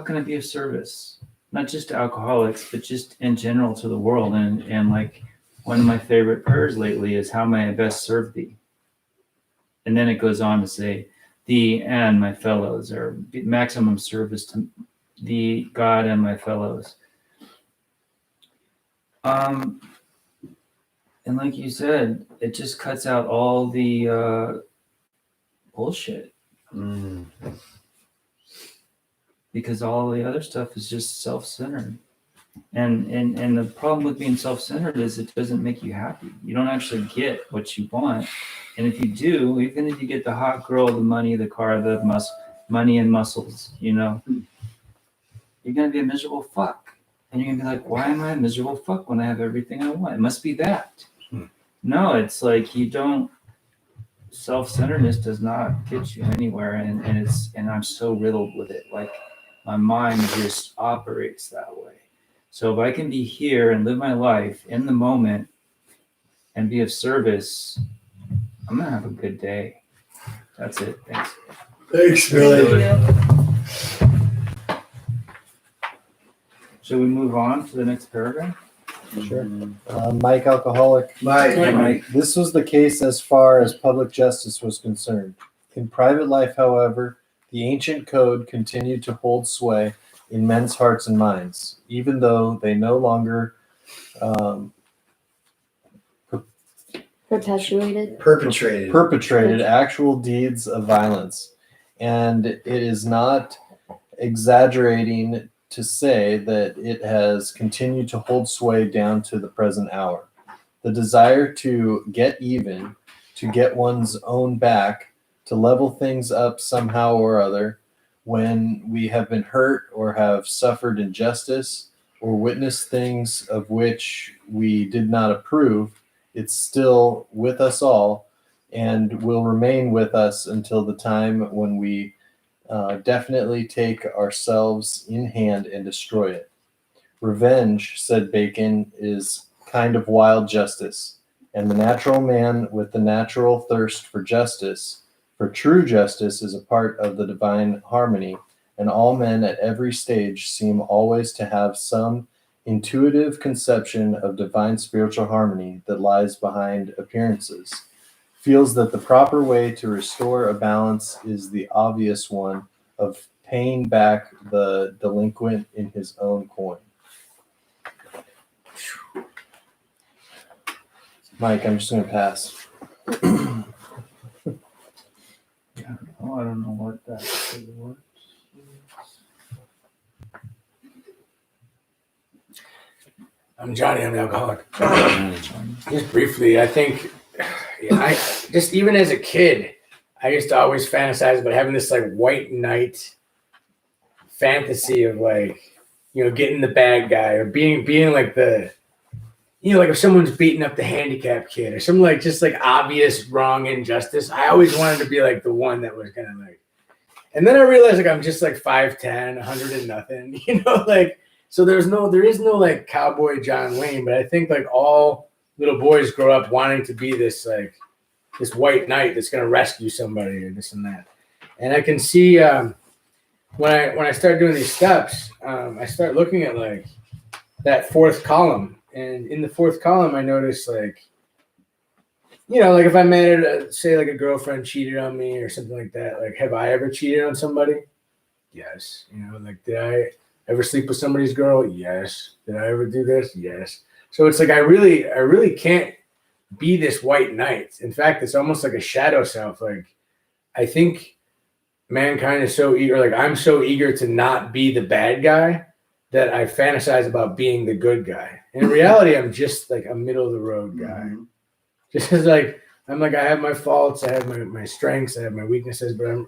can I be of service? Not just to alcoholics, but just in general to the world. And like one of my favorite prayers lately is, how may I best serve thee? And then it goes on to say, thee and my fellows, or maximum service to thee, God, and my fellows. And like you said, it just cuts out all the bullshit. Because all the other stuff is just self-centered. And the problem with being self-centered is it doesn't make you happy. You don't actually get what you want. And if you do, even if you get the hot girl, the money, the car, the money and muscles, you know, you're going to be a miserable fuck. And you're going to be like, why am I a miserable fuck when I have everything I want? It must be that. No, it's like you don't, self-centeredness does not get you anywhere. And I'm so riddled with it. Like my mind just operates that way. So if I can be here and live my life in the moment and be of service, I'm going to have a good day. That's it. Thanks. Thanks, Billy. Should we move on to the next paragraph? Sure. Mike Alcoholic. Mike. This was the case as far as public justice was concerned. In private life, however, the ancient code continued to hold sway in men's hearts and minds, even though they no longer perpetrated actual deeds of violence. And it is not exaggerating to say that it has continued to hold sway down to the present hour. The desire to get even, to get one's own back, to level things up somehow or other when we have been hurt or have suffered injustice or witnessed things of which we did not approve, it's still with us all and will remain with us until the time when we definitely take ourselves in hand and destroy it. Revenge, said Bacon, is kind of wild justice, and the natural man with the natural thirst for justice For true justice is a part of the divine harmony, and all men at every stage seem always to have some intuitive conception of divine spiritual harmony that lies behind appearances, feels that the proper way to restore a balance is the obvious one of paying back the delinquent in his own coin. Mike, I'm just going to pass. Oh, I don't know what that was. I'm Johnny. I'm an alcoholic. Just briefly, I think, I just even as a kid, I used to always fantasize about having this like white knight fantasy of like, getting the bad guy or being like the, like if someone's beating up the handicapped kid or some like just like obvious wrong injustice. I always wanted to be like the one that was gonna like. And then I realized like I'm just like 5'10", 100 and nothing, like. So there is no like cowboy John Wayne, but I think like all little boys grow up wanting to be this like this white knight that's gonna rescue somebody or this and that. And I can see when I start doing these steps, I start looking at like that fourth column, and in the fourth column, I notice like, like if I mad say like a girlfriend cheated on me or something like that, like have I ever cheated on somebody? Yes. Like did I ever sleep with somebody's girl? Yes. Did I ever do this? Yes. So it's like I really can't be this white knight. In fact, it's almost like a shadow self. Like I think mankind is so eager, like I'm so eager to not be the bad guy that I fantasize about being the good guy. In reality, I'm just like a middle of the road guy. Just as like I have my faults, I have my strengths, I have my weaknesses, but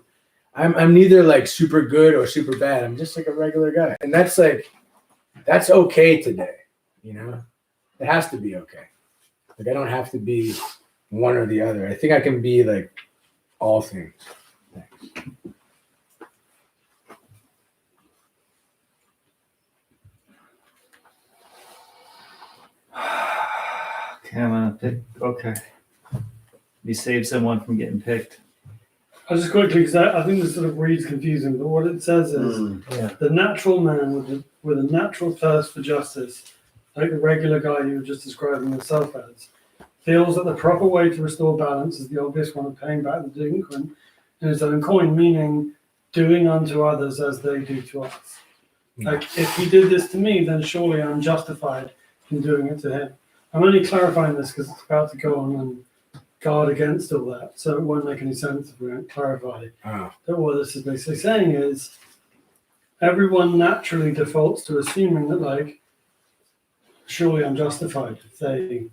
I'm neither like super good or super bad. I'm just like a regular guy. And that's okay today, It has to be okay. Like I don't have to be one or the other. I think I can be like all things. Thanks. Okay, I'm gonna pick. Okay. You saved someone from getting picked. I'll just quickly, because I think this sort of reads confusing, but what it says is the natural man with a natural thirst for justice, like the regular guy you were just describing yourself as, feels that the proper way to restore balance is the obvious one of paying back the delinquent in his own coin, meaning doing unto others as they do to us. Like, if he did this to me, then surely I'm justified in doing it to him. I'm only clarifying this because it's about to go on and guard against all that, so it won't make any sense if we don't clarify that what this is basically saying is everyone naturally defaults to assuming that, like, surely I'm justified. If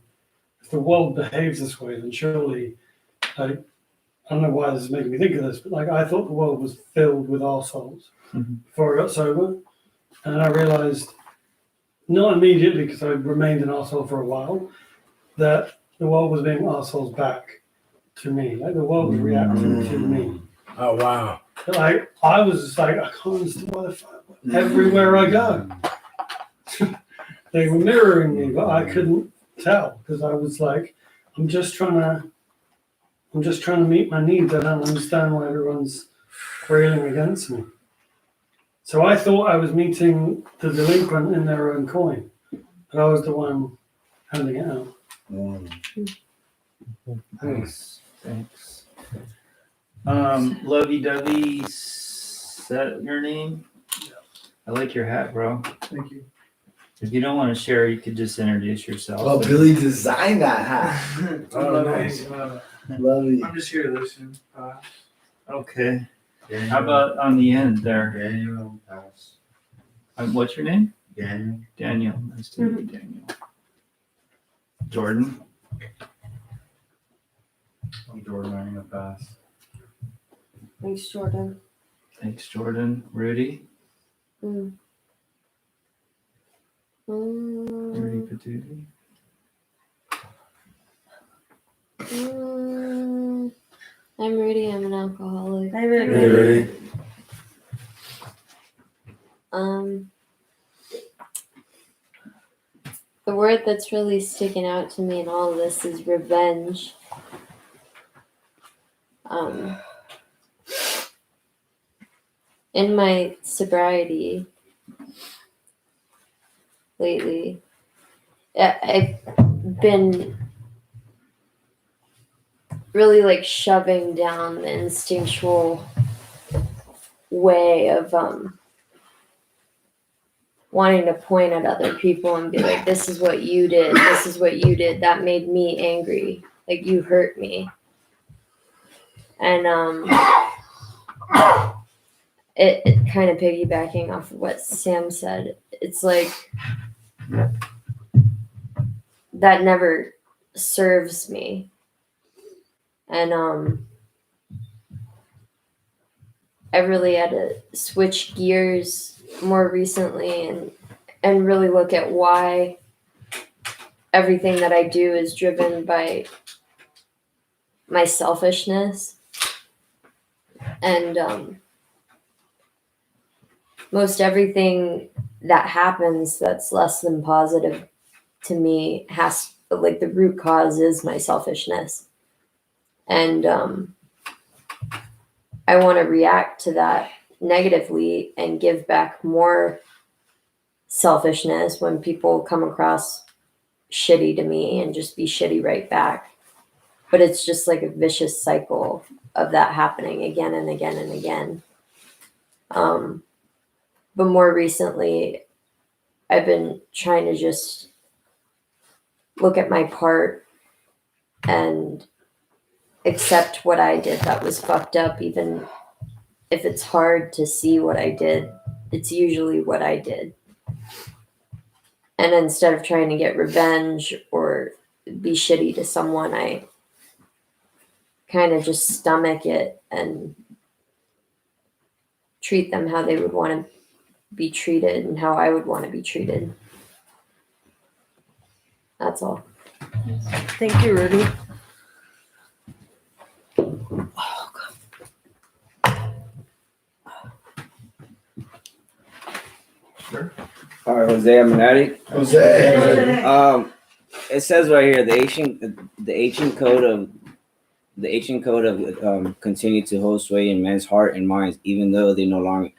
the world behaves this way, then surely, like, I don't know why this is making me think of this, but like I thought the world was filled with arseholes before I got sober, and I realized, not immediately because I remained an arsehole for a while, that the world was being arseholes back to me. Like the world was reacting to me. Oh wow! Like I was just like, I can't understand why the fuck everywhere I go. They were mirroring me, but I couldn't tell because I was like, I'm just trying to meet my needs. I don't understand why everyone's railing against me. So I thought I was meeting the delinquent in their own coin, but I was the one handing it out. Nice. Thanks. Lovey Dovey, is that your name? I like your hat, bro. Thank you. If you don't want to share, you could just introduce yourself. Oh, Billy designed that hat. Oh, nice. Lovely. I'm just here to listen. Okay. How about on the end there? Daniel Pass. What's your name? Daniel. Daniel. Nice to meet you, Daniel. Jordan. I'm Jordan. I'm gonna pass. Thanks, Jordan. Thanks, Jordan. Rudy. Rudy Patootie. I'm Rudy. I'm an alcoholic. Hi, Rudy. Hey, ready? The word that's really sticking out to me in all of this is revenge. in my sobriety lately, I've been really like shoving down the instinctual way of wanting to point at other people and be like, this is what you did, this is what you did, that made me angry, like you hurt me. And it kind of piggybacking off of what Sam said, it's like that never serves me. And I really had to switch gears more recently and really look at why everything that I do is driven by my selfishness. And most everything that happens that's less than positive to me has, like, the root cause is my selfishness. And I want to react to that negatively and give back more selfishness when people come across shitty to me and just be shitty right back. But it's just like a vicious cycle of that happening again and again and again. But more recently, I've been trying to just look at my part and accept what I did that was fucked up. Even if it's hard to see what I did, it's usually what I did. And instead of trying to get revenge or be shitty to someone, I kind of just stomach it and treat them how they would want to be treated and how I would want to be treated. That's all. Thank you, Rudy. All right, Jose Amanati. Jose. It says right here the ancient code of continue to hold sway in men's heart and minds, even though they no longer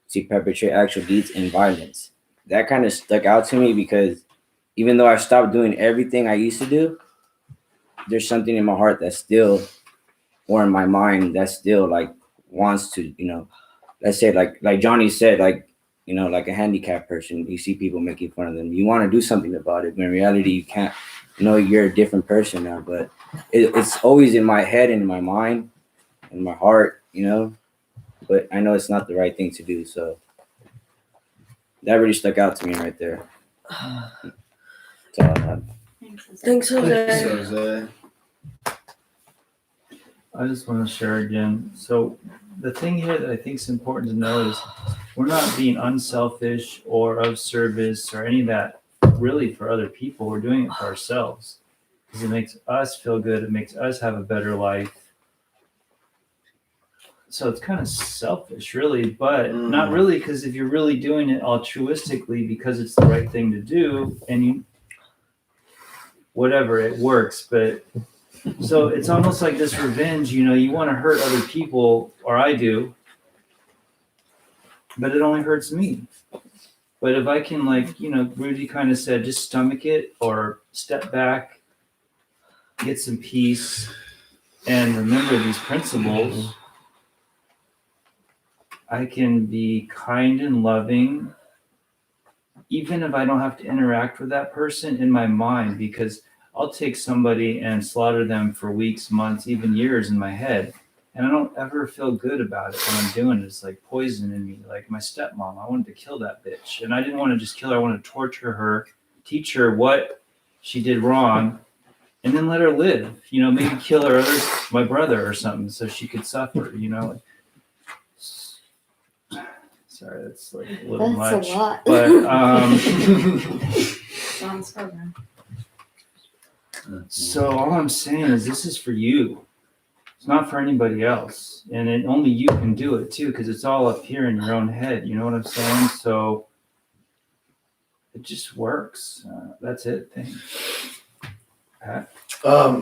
to perpetrate actual deeds and violence. That kind of stuck out to me because even though I stopped doing everything I used to do, there's something in my heart that's still, or in my mind that still like wants to, let's say like Johnny said, like, like a handicapped person, you see people making fun of them. You want to do something about it, but in reality, you can't. You're a different person now, but it's always in my head and in my mind and my heart, but I know it's not the right thing to do. So that really stuck out to me right there. That's all I had. Thanks, Jose. Thanks, Jose. I just want to share again. So the thing here that I think is important to know is we're not being unselfish or of service or any of that really for other people. We're doing it for ourselves because it makes us feel good. It makes us have a better life. So it's kind of selfish, really, but not really, because if you're really doing it altruistically because it's the right thing to do and whatever, it works. But so it's almost like this revenge, you want to hurt other people, or I do, but it only hurts me. But if I can, like, Rudy kind of said, just stomach it or step back, get some peace, and remember these principles, I can be kind and loving, even if I don't have to interact with that person in my mind, because I'll take somebody and slaughter them for weeks, months, even years in my head. And I don't ever feel good about it when I'm doing it. It's like poison in me. Like my stepmom, I wanted to kill that bitch. And I didn't want to just kill her. I wanted to torture her, teach her what she did wrong, and then let her live. Maybe kill her other, my brother or something, so she could suffer, Sorry, that's like a little much. That's a lot. But so all I'm saying is this is for you. It's not for anybody else. And only you can do it too, because it's all up here in your own head. You know what I'm saying? So it just works. That's it. Thanks. Pat?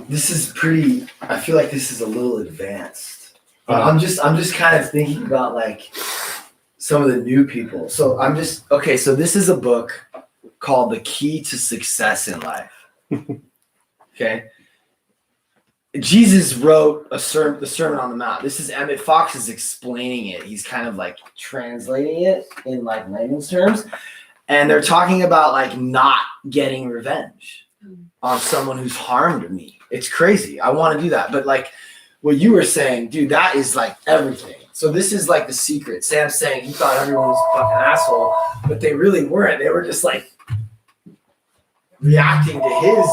This is pretty. I feel like this is a little advanced. I'm just kind of thinking about like some of the new people. So I'm just okay. So this is a book called The Key to Success in Life. Okay. Jesus wrote the Sermon on the Mount. This is Emmett Fox is explaining it. He's kind of like translating it in like layman's terms. And they're talking about like not getting revenge on someone who's harmed me. It's crazy. I want to do that. But like what you were saying, dude, that is like everything. So this is like the secret. Sam's saying he thought everyone was a fucking asshole, but they really weren't. They were just like reacting to his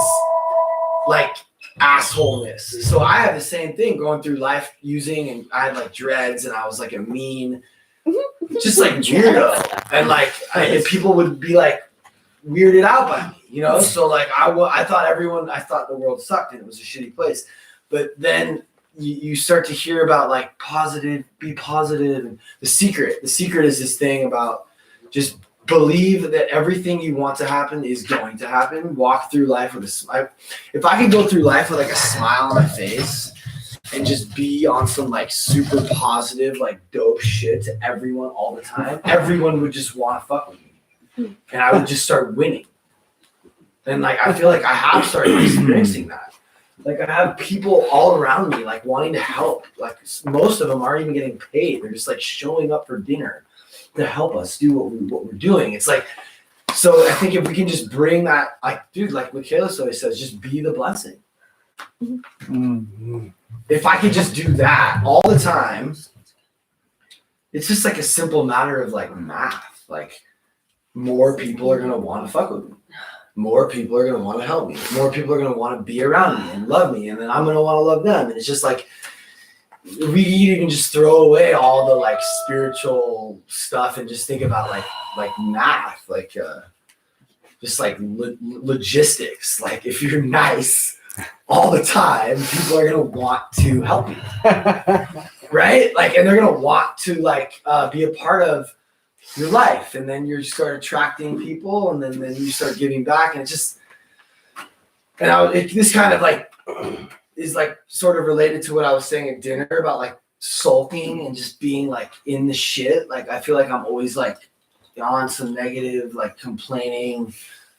like assholeness. So I have the same thing going through life and I had like dreads and I was like a mean, just like weirdo. And like and people would be like weirded out by me, you know? So like I thought the world sucked and it was a shitty place. But then you start to hear about like be positive. And the secret is this thing about just believe that everything you want to happen is going to happen. Walk through life with a smile. If I could go through life with like a smile on my face and just be on some like super positive, like dope shit to everyone all the time, everyone would just want to fuck with me. And I would just start winning. And like, I feel like I have started experiencing that. Like I have people all around me, like wanting to help. Like most of them aren't even getting paid. They're just like showing up for dinner to help us do what we're doing. It's like, so I think if we can just bring that, like, dude, like Michaela always says, just be the blessing. Mm-hmm. If I could just do that all the time, it's just like a simple matter of like math. Like more people are going to want to fuck with me. More people are going to want to help me. More people are going to want to be around me and love me. And then I'm going to want to love them. And it's just like, we even just throw away all the like spiritual stuff and just think about like math, like just like logistics. Like if you're nice all the time, people are gonna want to help you, right? Like, and they're gonna want to like be a part of your life, and then you start attracting people, and then you start giving back, and it's just, and this kind of like is like sort of related to what I was saying at dinner about like sulking and just being like in the shit. Like I feel like I'm always like on some negative, like complaining.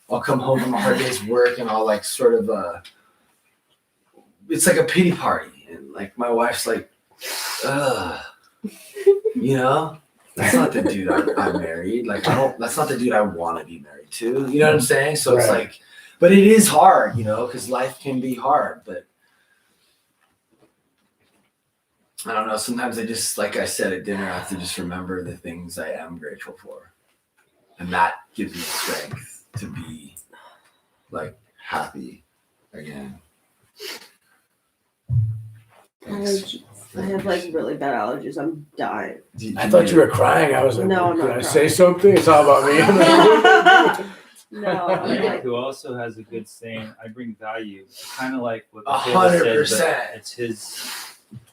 I'll come home from a hard day's work and I'll like sort of it's like a pity party, and like my wife's like, you know, that's not the dude I married. Like that's not the dude I want to be married to. You know what I'm saying? So it's like, but it is hard, you know, because life can be hard. But I don't know. Sometimes I just, like I said at dinner, I have to just remember the things I am grateful for, and that gives me strength to be like happy again. Allergies. I have like really bad allergies. I'm dying. I thought you were crying. I was like, No, I'm can not I crying. say something? It's all about me. No, I'm like, Who also has a good saying, I bring value. Kind of like what 100%. said, but it's his.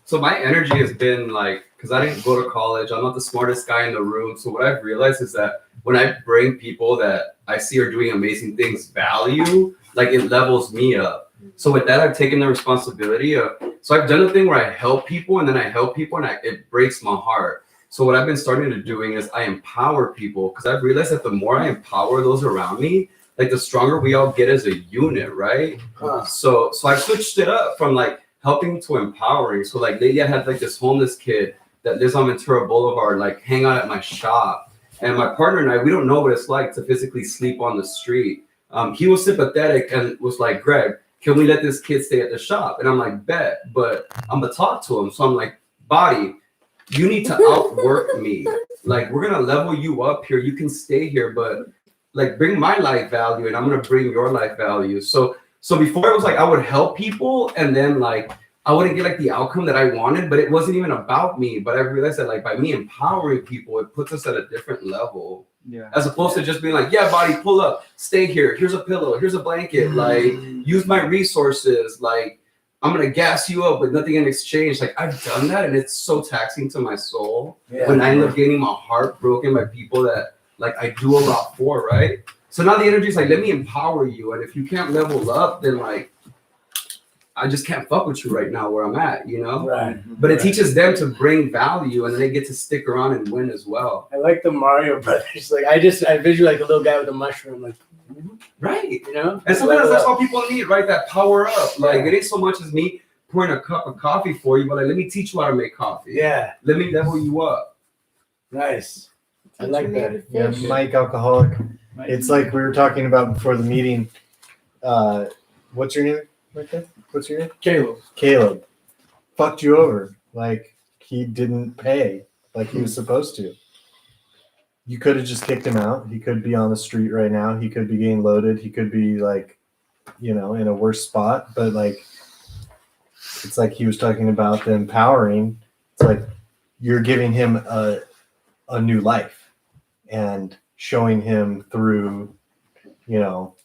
So my energy has been like, because I didn't go to college, I'm not the smartest guy in the room. So what I've realized is that when I bring people that I see are doing amazing things value, like it levels me up. So with that, I've taken the responsibility of, so I've done a thing where I help people and then I help people and it breaks my heart. So what I've been starting to doing is I empower people, because I've realized that the more I empower those around me, like the stronger we all get as a unit, right? So I switched it up from like helping to empowering. So like lately I had like this homeless kid that lives on Ventura Boulevard, like hang out at my shop. And my partner and I, we don't know what it's like to physically sleep on the street. He was sympathetic and was like, Greg, can we let this kid stay at the shop? And I'm like, bet, but I'm gonna talk to him. So I'm like, Body, you need to outwork me. Like, we're gonna level you up here. You can stay here, but like bring my life value and I'm gonna bring your life value. So before it was like I would help people and then like I wouldn't get like the outcome that I wanted, but it wasn't even about me. But I realized that like by me empowering people, it puts us at a different level. Yeah. As opposed to just being like, yeah, Body, pull up, stay here. Here's a pillow. Here's a blanket. Like, use my resources. Like, I'm going to gas you up with nothing in exchange. Like, I've done that, and it's so taxing to my soul. Yeah. When I end up getting my heart broken by people that, like, I do a lot for, right? So now the energy is like, let me empower you. And if you can't level up, then, like, I just can't fuck with you right now where I'm at, you know? Right. But it teaches them to bring value, and then they get to stick around and win as well. I like the Mario Brothers. Like I visualize like a little guy with a mushroom, like Right. you know. And sometimes that's all people need, right? That power up. Like it ain't so much as me pouring a cup of coffee for you, but like let me teach you how to make coffee. Yeah. Let me level you up. Nice. I like that. Yeah, Mike Alcoholic. It's like we were talking about before the meeting. What's your name? Right there? What's your name? Caleb. Caleb. Fucked you over. Like he didn't pay like he was supposed to. You could have just kicked him out. He could be on the street right now. He could be getting loaded. He could be like, in a worse spot. But like, it's like he was talking about the empowering. It's like you're giving him a new life and showing him through,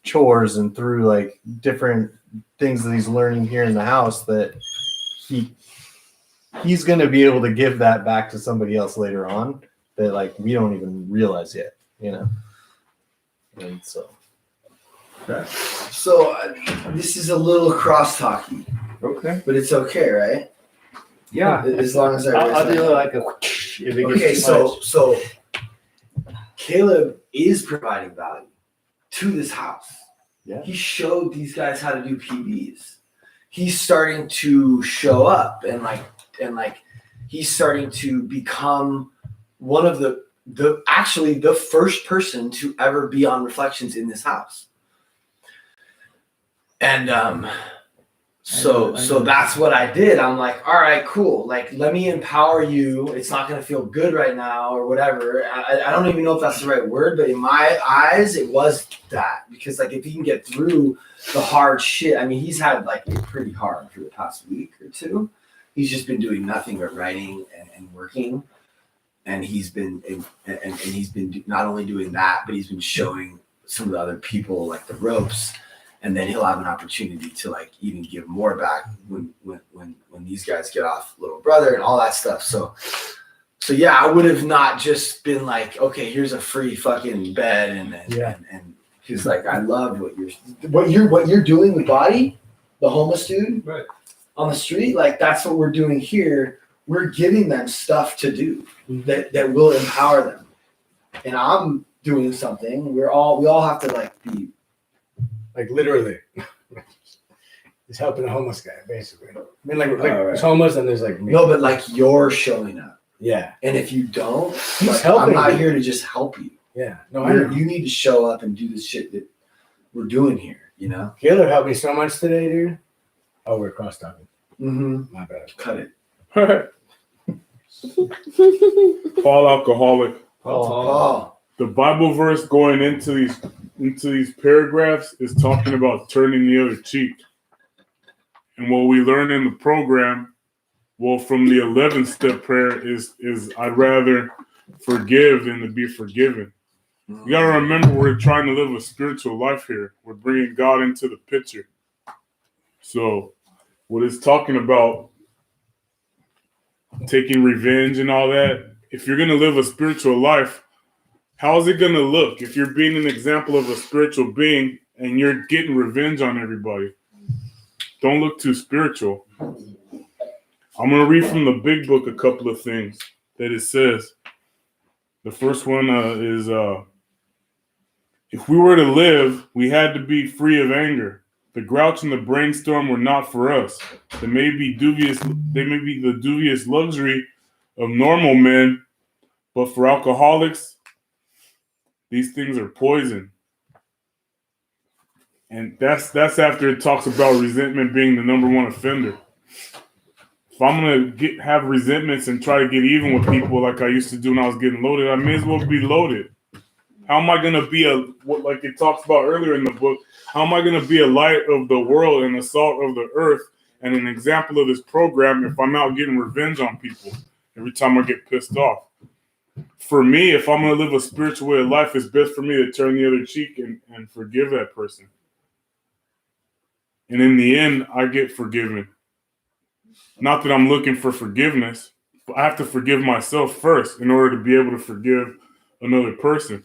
chores and through like different things that he's learning here in the house that he's going to be able to give that back to somebody else later on that like we don't even realize yet, and so. So this is a little cross-talky, Okay. but it's okay, right? Yeah. As long as I'll do like a. If it Okay, gets too much. so Caleb is providing value to this house. Yeah. He showed these guys how to do PBs. He's starting to show up and he's starting to become one of the first person to ever be on Reflections in this house. And so that's what I did. I'm like, all right, cool. Like, let me empower you. It's not going to feel good right now or whatever. I don't even know if that's the right word, but in my eyes, it was that. Because, like, if he can get through the hard shit, I mean, he's had, like, it pretty hard for the past week or two. He's just been doing nothing but writing and working. And he's been not only doing that, but he's been showing some of the other people, like, the ropes. And then he'll have an opportunity to like even give more back when these guys get off Little Brother and all that stuff. So yeah, I would have not just been like, okay, here's a free fucking bed and because like I love what you're doing with Body, the homeless dude, right on the street. Like that's what we're doing here. We're giving them stuff to do that will empower them. And I'm doing something. We all have to like be. Like literally, he's helping a homeless guy, basically. I mean, like he's homeless, and there's like me. No, but like you're showing up. Yeah. And if you don't, He's like, helping I'm not you. here to just help you. Yeah. No, I know. You need to show up and do the shit that we're doing here. Caleb helped me so much today, dude. Oh, we're cross talking. Mm-hmm. My bad. Cut it. Paul Alcoholic. Oh. The Bible verse going into these paragraphs is talking about turning the other cheek. And what we learn in the program, from the 11th step prayer is I'd rather forgive than to be forgiven. You got to remember we're trying to live a spiritual life here. We're bringing God into the picture. So what it's talking about, taking revenge and all that, if you're going to live a spiritual life, how is it going to look if you're being an example of a spiritual being and you're getting revenge on everybody? Don't look too spiritual. I'm going to read from the big book a couple of things that it says. The first one is, if we were to live, we had to be free of anger. The grouch and the brainstorm were not for us. They may be the dubious luxury of normal men, but for alcoholics, these things are poison. And that's after it talks about resentment being the number one offender. If I'm going to have resentments and try to get even with people like I used to do when I was getting loaded, I may as well be loaded. How am I going to be like it talks about earlier in the book, how am I going to be a light of the world and the salt of the earth and an example of this program if I'm out getting revenge on people every time I get pissed off? For me, if I'm going to live a spiritual way of life, it's best for me to turn the other cheek and forgive that person. And in the end, I get forgiven. Not that I'm looking for forgiveness, but I have to forgive myself first in order to be able to forgive another person,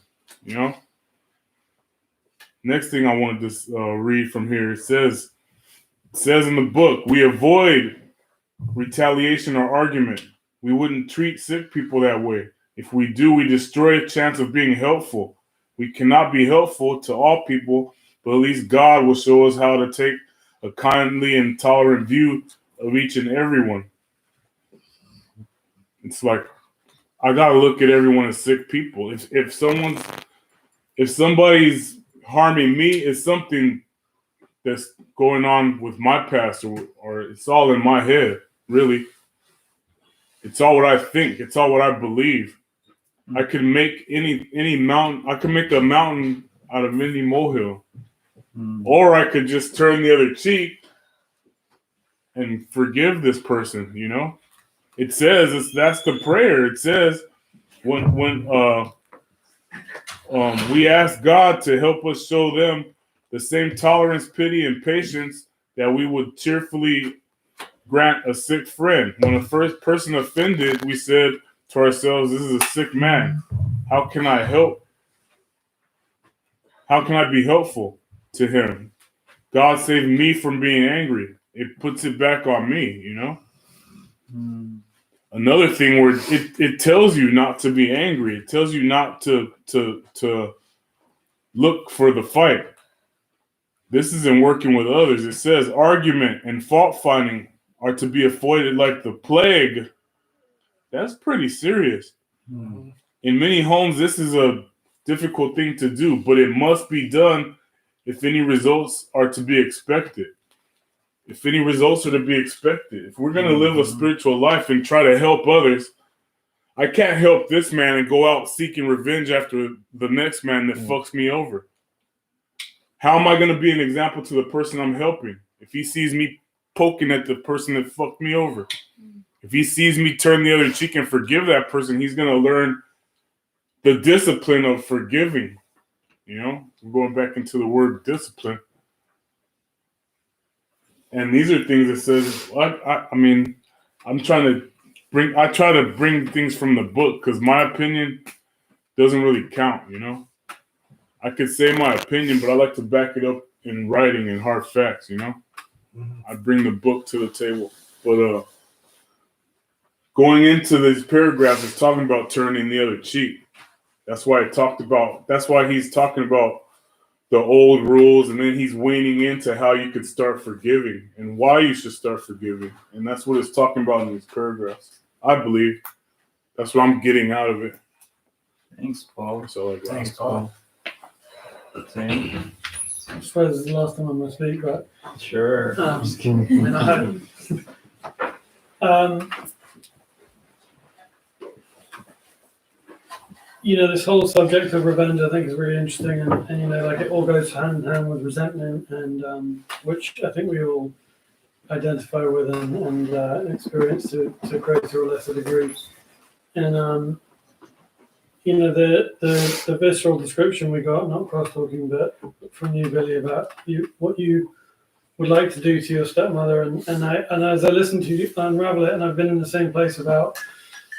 Next thing I wanted to read from here, it says, It says in the book, we avoid retaliation or argument. We wouldn't treat sick people that way. If we do, we destroy a chance of being helpful. We cannot be helpful to all people, but at least God will show us how to take a kindly and tolerant view of each and everyone. It's like, I gotta look at everyone as sick people. If somebody's harming me, it's something that's going on with my past, or it's all in my head, really. It's all what I think. It's all what I believe. I could make any mountain. I could make a mountain out of any molehill, or I could just turn the other cheek and forgive this person. You know, it says that's the prayer. It says when we ask God to help us show them the same tolerance, pity, and patience that we would cheerfully grant a sick friend. When a first person offended, we said to ourselves, this is a sick man. How can I help? How can I be helpful to him? God saved me from being angry. It puts it back on me, you know? Another thing where it tells you not to be angry. It tells you not to look for the fight. This isn't working with others. It says argument and fault finding are to be avoided like the plague. That's pretty serious. In many homes, this is a difficult thing to do, but it must be done if any results are to be expected. If any results are to be expected. If we're going to live a spiritual life and try to help others, I can't help this man and go out seeking revenge after the next man that fucks me over. How am I going to be an example to the person I'm helping? If he sees me poking at the person that fucked me over, if he sees me turn the other cheek and forgive that person, he's going to learn the discipline of forgiving. You know, we're going back into the word discipline. And these are things that says, I mean, I try to bring things from the book because my opinion doesn't really count, you know? I could say my opinion, but I like to back it up in writing and hard facts, you know? I bring the book to the table. But going into these paragraphs is talking about turning the other cheek. That's why he's talking about the old rules, and then he's waning into how you could start forgiving and why you should start forgiving. And that's what it's talking about in these paragraphs. I believe that's what I'm getting out of it. Thanks, Paul. So Thanks, Paul. Same. I suppose it's the last time I'm going to speak, but Sure. Just kidding. You know, this whole subject of revenge, I think, is really interesting, and you know, like it all goes hand in hand with resentment, and which I think we all identify with and experience to a greater or lesser degree. And you know, the visceral description we got, not cross talking, but from you, Billy, about what you would like to do to your stepmother, and as I listen to you unravel it, and I've been in the same place about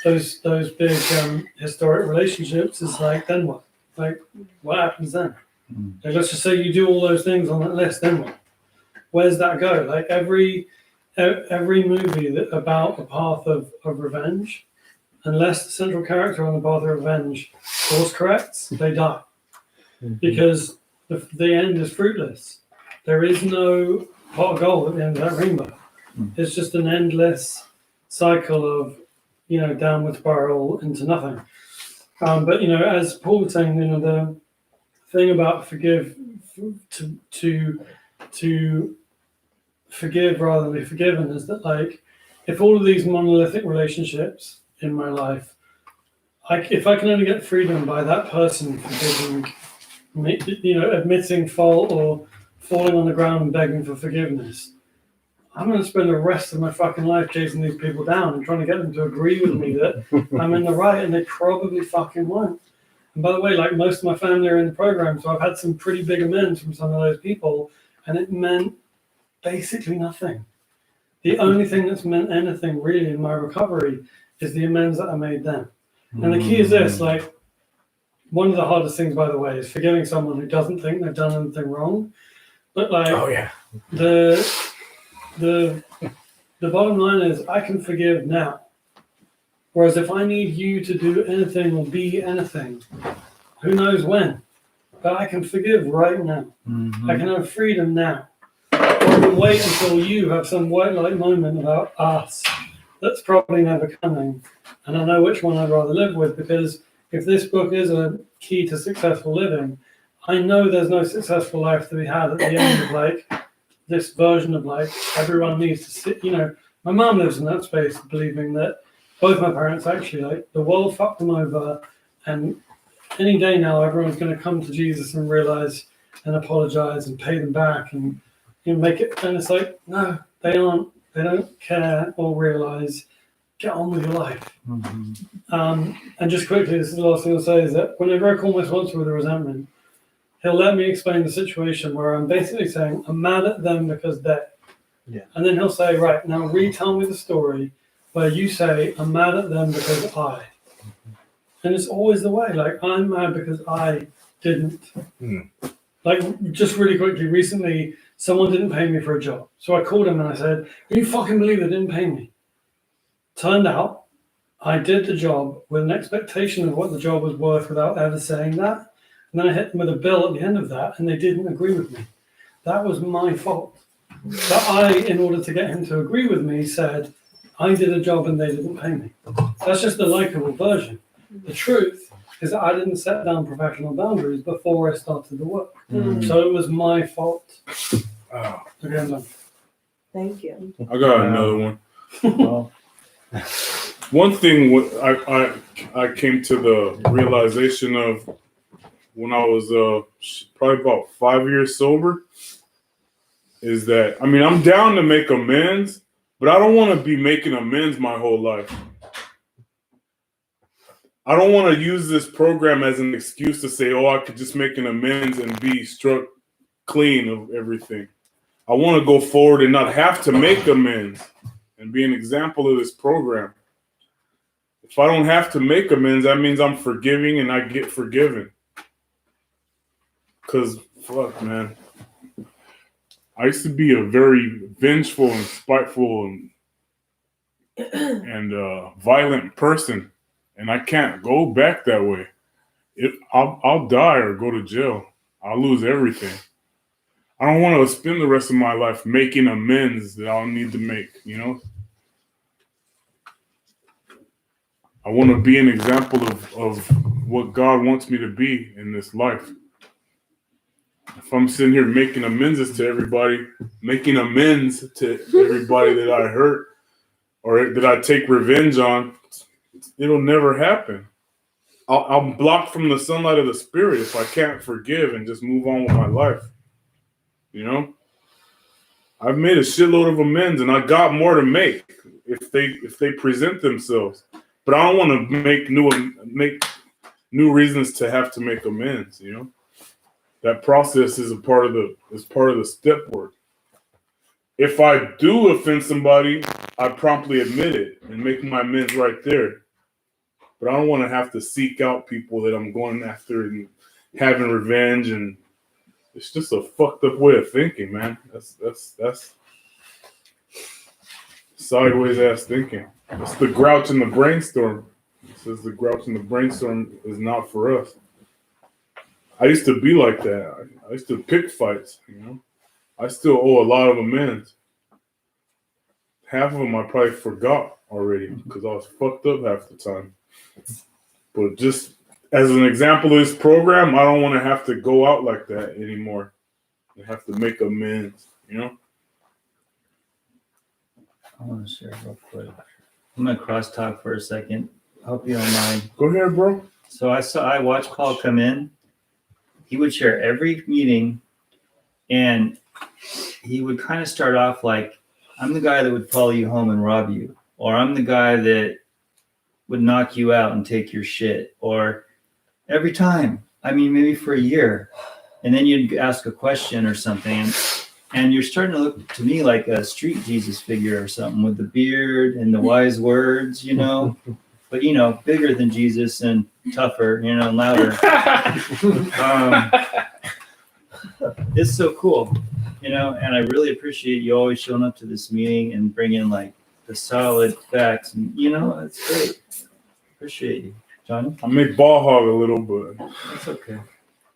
those big historic relationships, is like, then what? Like, what happens then? Like, let's just say you do all those things on that list, then what? Where's that go? Like every movie about the path of revenge, unless the central character on the path of revenge course corrects, they die. Because the end is fruitless. There is no pot of gold at the end of that rainbow. It's just an endless cycle of, you know, downward spiral into nothing. But you know, as Paul was saying, you know, the thing about to forgive rather than be forgiven is that, like, if all of these monolithic relationships in my life, if I can only get freedom by that person forgiving me, you know, admitting fault or falling on the ground and begging for forgiveness, I'm going to spend the rest of my fucking life chasing these people down and trying to get them to agree with me that I'm in the right, and they probably fucking won't. And by the way, like, most of my family are in the program, so I've had some pretty big amends from some of those people, and it meant basically nothing. The only thing that's meant anything really in my recovery is the amends that I made then. And the key is this, like, one of the hardest things, by the way, is forgiving someone who doesn't think they've done anything wrong. But like, Oh yeah. the bottom line is I can forgive now. Whereas if I need you to do anything or be anything, who knows when? But I can forgive right now. I can have freedom now. Or I can wait until you have some white light moment about us that's probably never coming. And I know which one I'd rather live with, because if this book is a key to successful living, I know there's no successful life to be had at the end of like this version of like everyone needs to sit. You know, my mom lives in that space believing that both my parents actually, like, the world fucked them over, and any day now everyone's going to come to Jesus and realize and apologize and pay them back and, you know, make it. And it's like, no, they aren't. They don't care or realize. Get on with your life. And just quickly, this is the last thing I'll say, is that whenever I call my sponsor with a resentment, he'll let me explain the situation where I'm basically saying I'm mad at them because they. Yeah. And then he'll say, right, now retell me the story where you say I'm mad at them because I. And it's always the way, like, I'm mad because I didn't. Like, just really quickly, recently, someone didn't pay me for a job. So I called him and I said, can you fucking believe they didn't pay me? Turned out, I did the job with an expectation of what the job was worth without ever saying that. And then I hit them with a bill at the end of that, and they didn't agree with me. That was my fault. But I, in order to get him to agree with me, said, I did a job and they didn't pay me. That's just the likable version. The truth is that I didn't set down professional boundaries before I started the work. So it was my fault. Okay, I'm done. Thank you. I got another one. Well, One thing I came to the realization of when I was probably about 5 years sober is that, I mean, I'm down to make amends, but I don't want to be making amends my whole life. I don't want to use this program as an excuse to say, oh, I could just make an amends and be struck clean of everything. I want to go forward and not have to make amends and be an example of this program. If I don't have to make amends, that means I'm forgiving and I get forgiven. Because, fuck, man. I used to be a very vengeful and spiteful and violent person. And I can't go back that way. I'll die or go to jail. I'll lose everything. I don't want to spend the rest of my life making amends that I'll need to make, you know? I want to be an example of what God wants me to be in this life. If I'm sitting here making amends to everybody, making amends to everybody that I hurt or that I take revenge on, it'll never happen. I'm blocked from the sunlight of the spirit if I can't forgive and just move on with my life. You know? I've made a shitload of amends and I got more to make if they present themselves. But I don't want to make new reasons to have to make amends, you know? That process is part of the step work. If I do offend somebody, I promptly admit it and make my amends right there. But I don't want to have to seek out people that I'm going after and having revenge, and it's just a fucked up way of thinking, man. That's sideways ass thinking. It's the grouch and the brainstorm. It says the grouch and the brainstorm is not for us. I used to be like that. I used to pick fights, you know. I still owe a lot of amends. Half of them I probably forgot already because I was fucked up half the time. But just as an example of this program, I don't want to have to go out like that anymore and have to make amends, you know? I want to share real quick. I'm going to crosstalk for a second. I hope you don't mind. Go ahead, bro. So I watched Paul come in. He would share every meeting, and he would kind of start off like, I'm the guy that would follow you home and rob you, or I'm the guy that would knock you out and take your shit, or every time. I mean, maybe for a year. And then you'd ask a question or something, and you're starting to look to me like a street Jesus figure or something with the beard and the wise words, you know, but, you know, bigger than Jesus and tougher, you know, and louder. It's so cool. you know, and I really appreciate you always showing up to this meeting and bringing like the solid facts, and you know, it's great. Appreciate you, Johnny. I may ball hog a little, but That's okay.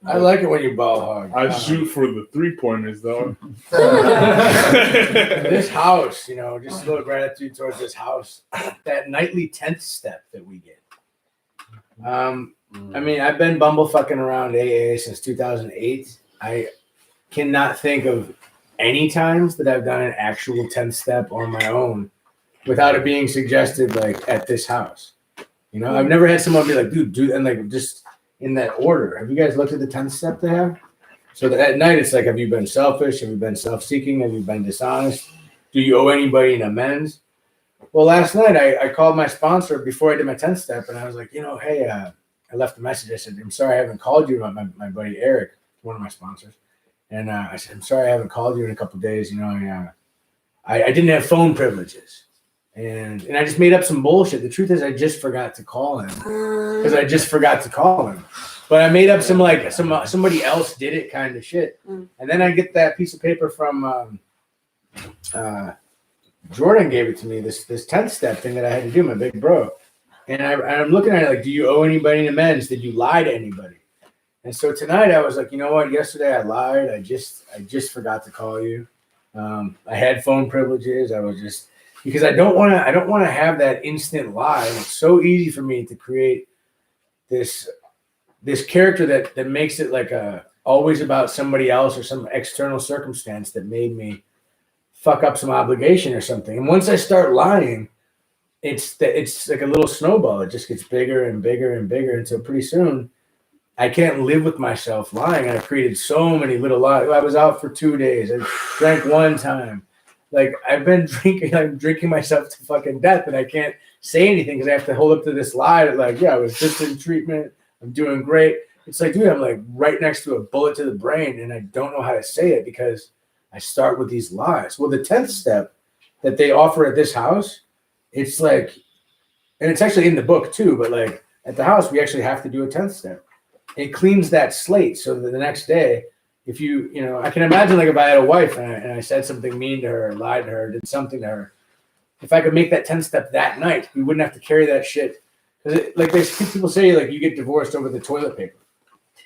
I like it when you ball hog. I shoot for the 3-pointers, though. This house, you know, just a little gratitude towards this house. That nightly 10th step that we get. I mean, I've been bumblefucking around AA since 2008. I cannot think of any times that I've done an actual 10th step on my own without it being suggested, like at this house. You know, I've never had someone be like, dude, and like just in that order. Have you guys looked at the 10th step they have? So that at night, it's like, have you been selfish? Have you been self-seeking? Have you been dishonest? Do you owe anybody an amends? Well, last night I called my sponsor before I did my 10th step, and I was like, you know, hey, I left a message. I said, I'm sorry I haven't called you. My buddy Eric, one of my sponsors. And I said, I'm sorry I haven't called you in a couple of days. You know, I didn't have phone privileges. And I just made up some bullshit. The truth is I just forgot to call him. Because I just forgot to call him. But I made up some like somebody else did it kind of shit. And then I get that piece of paper from Jordan gave it to me, this 10th step thing that I had to do, my big bro. And I'm looking at it like, do you owe anybody an amends? Did you lie to anybody? And so tonight I was like, you know what? Yesterday I lied. I just forgot to call you. I had phone privileges. I was just because I don't want to have that instant lie. And it's so easy for me to create this character that makes it like always about somebody else or some external circumstance that made me fuck up some obligation or something. And once I start lying, it's like a little snowball. It just gets bigger and bigger and bigger until pretty soon I can't live with myself lying. And I created so many little lies. I was out for 2 days. I drank one time. Like I've been drinking. I'm drinking myself to fucking death, and I can't say anything because I have to hold up to this lie. That like, yeah, I was just in treatment. I'm doing great. It's like, dude, I'm like right next to a bullet to the brain, and I don't know how to say it because I start with these lies. Well, the 10th step that they offer at this house, it's like, and it's actually in the book too, but like at the house, we actually have to do a 10th step. It cleans that slate so that the next day, if you know, I can imagine like if I had a wife and I said something mean to her, lied to her, did something to her, if I could make that 10th step that night, we wouldn't have to carry that shit. Because like people say, like you get divorced over the toilet paper,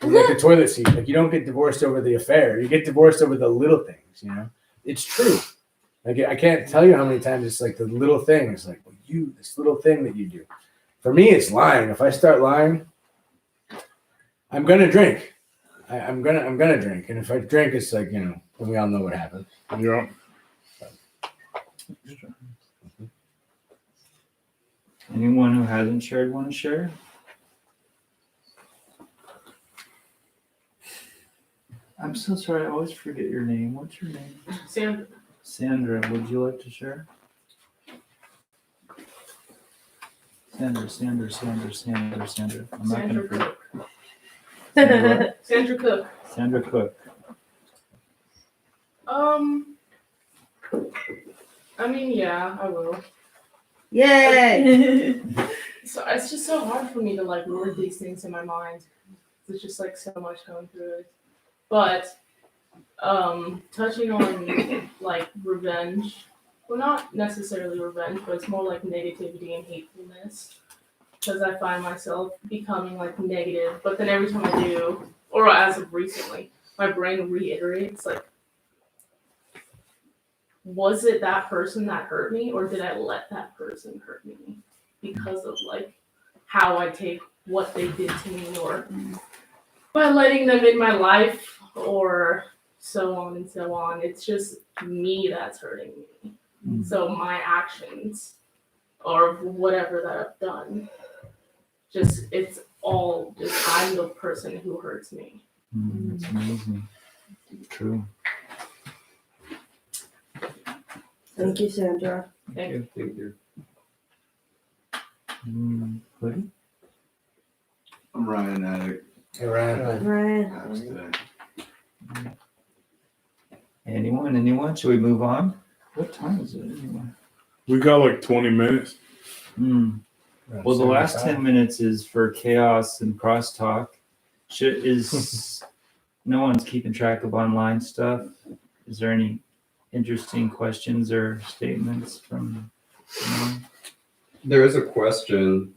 or, like the toilet seat. Like you don't get divorced over the affair. You get divorced over the little things. You know, it's true. Like I can't tell you how many times it's like the little thing. It's like, well, this little thing that you do. For me, it's lying. If I start lying, I'm gonna drink. I'm gonna drink, and if I drink, it's like, you know, we all know what happens. Yeah. Anyone who hasn't shared want to share? I'm so sorry. I always forget your name. What's your name? Sandra. Sandra, would you like to share? Sandra. I'm not gonna forget. Sandra Cook. Sandra Cook. I mean, yeah, I will. Yay! So it's just so hard for me to like word these things in my mind. There's just like so much going through it. But touching on like revenge, well, not necessarily revenge, but it's more like negativity and hatefulness. Because I find myself becoming like negative, but then every time I do, or as of recently, my brain reiterates like, was it that person that hurt me, or did I let that person hurt me because of like how I take what they did to me, or by letting them in my life, or so on and so on. It's just me that's hurting me. So my actions or whatever that I've done, just it's all just I'm the person who hurts me. That's amazing. True. Thank you, Sandra. Thank you. Cody? I'm Ryan Attic. Hey, Ryan. Right. Anyone? Should we move on? What time is it anyway? We got like 20 minutes. Well, the last 10 minutes is for chaos and crosstalk. No one's keeping track of online stuff. is there any interesting questions or statements from anyone? There is a question.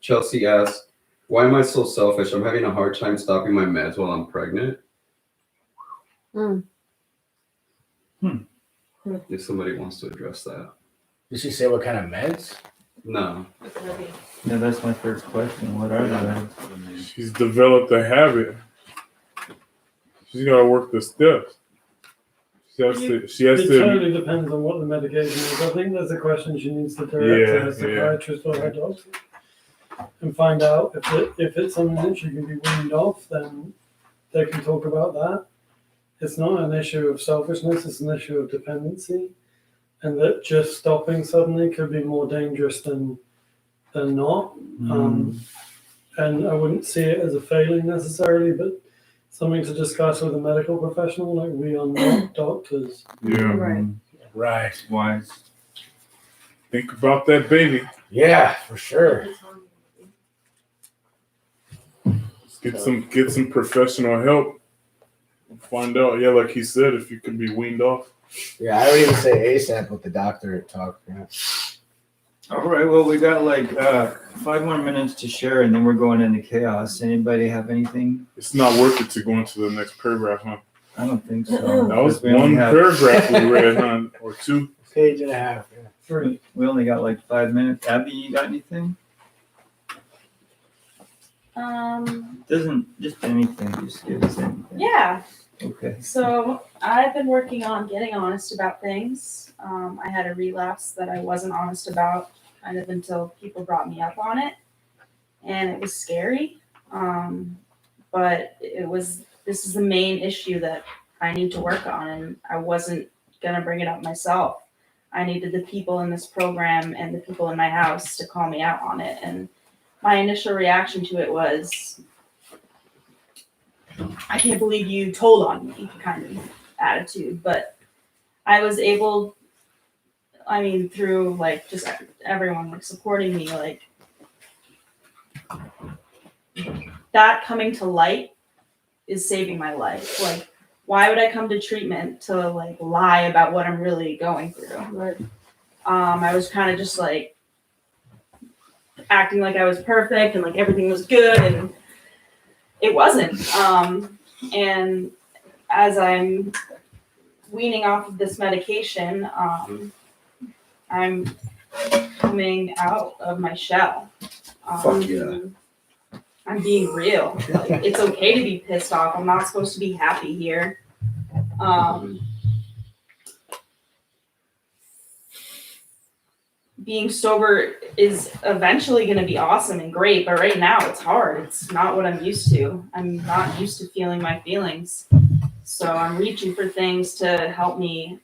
Chelsea asked, "Why am I so selfish? I'm having a hard time stopping my meds while I'm pregnant." If somebody wants to address that. Did she say what kind of meds? No. Yeah, that's my first question. What are the She's developed a habit. She's got to work the steps. She has It to. totally depends on what the medication is. I think there's a question she needs to direct to a psychiatrist or her doctor and find out if it's something that she can be weaned off, then they can talk about that. It's not an issue of selfishness, it's an issue of dependency. And that just stopping suddenly could be more dangerous than not. And I wouldn't see it as a failing necessarily, but something to discuss with a medical professional. Like, we are not doctors. Yeah. Right. Wise. Think about that baby. Yeah, for sure. Get some professional help. Find out, yeah, like he said, if you can be weaned off. Yeah, I would even say ASAP with the doctor talk. Yeah. All right, well, we got like 5 more minutes to share, and then we're going into chaos. Anybody have anything? It's not worth it to go into the next paragraph, huh? I don't think so. That was We only one paragraph we read, huh? Or 2. Page and a half. Yeah. 3. We only got like 5 minutes. Abby, you got anything? Doesn't just anything. Just give us anything. Yeah. Okay. So I've been working on getting honest about things. I had a relapse that I wasn't honest about kind of until people brought me up on it. And it was scary. But this is the main issue that I need to work on, and I wasn't going to bring it up myself. I needed the people in this program and the people in my house to call me out on it. And my initial reaction to it was, I can't believe you told on me kind of attitude. But I was able, through like just everyone like supporting me, like that coming to light is saving my life. Like, why would I come to treatment to like lie about what I'm really going through? Right. I was kind of just like acting like I was perfect and like everything was good, and it wasn't. And as I'm weaning off of this medication, I'm coming out of my shell. Fuck yeah. I'm being real. Like, it's okay to be pissed off. I'm not supposed to be happy here. Being sober is eventually going to be awesome and great, but right now it's hard. It's not what I'm used to. I'm not used to feeling my feelings. So I'm reaching for things to help me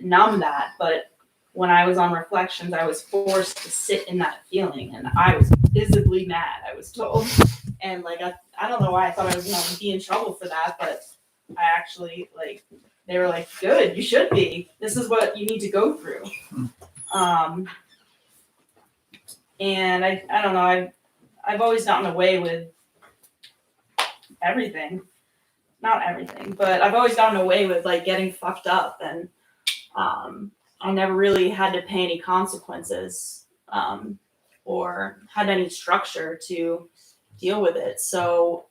numb that. But when I was on reflections, I was forced to sit in that feeling, and I was visibly mad, I was told. And like, I don't know why I thought I was going to be in trouble for that, but I actually, like, they were like, good, you should be. This is what you need to go through. And I don't know, I've always gotten away with everything. Not everything, but I've always gotten away with like getting fucked up, and I never really had to pay any consequences or had any structure to deal with it. So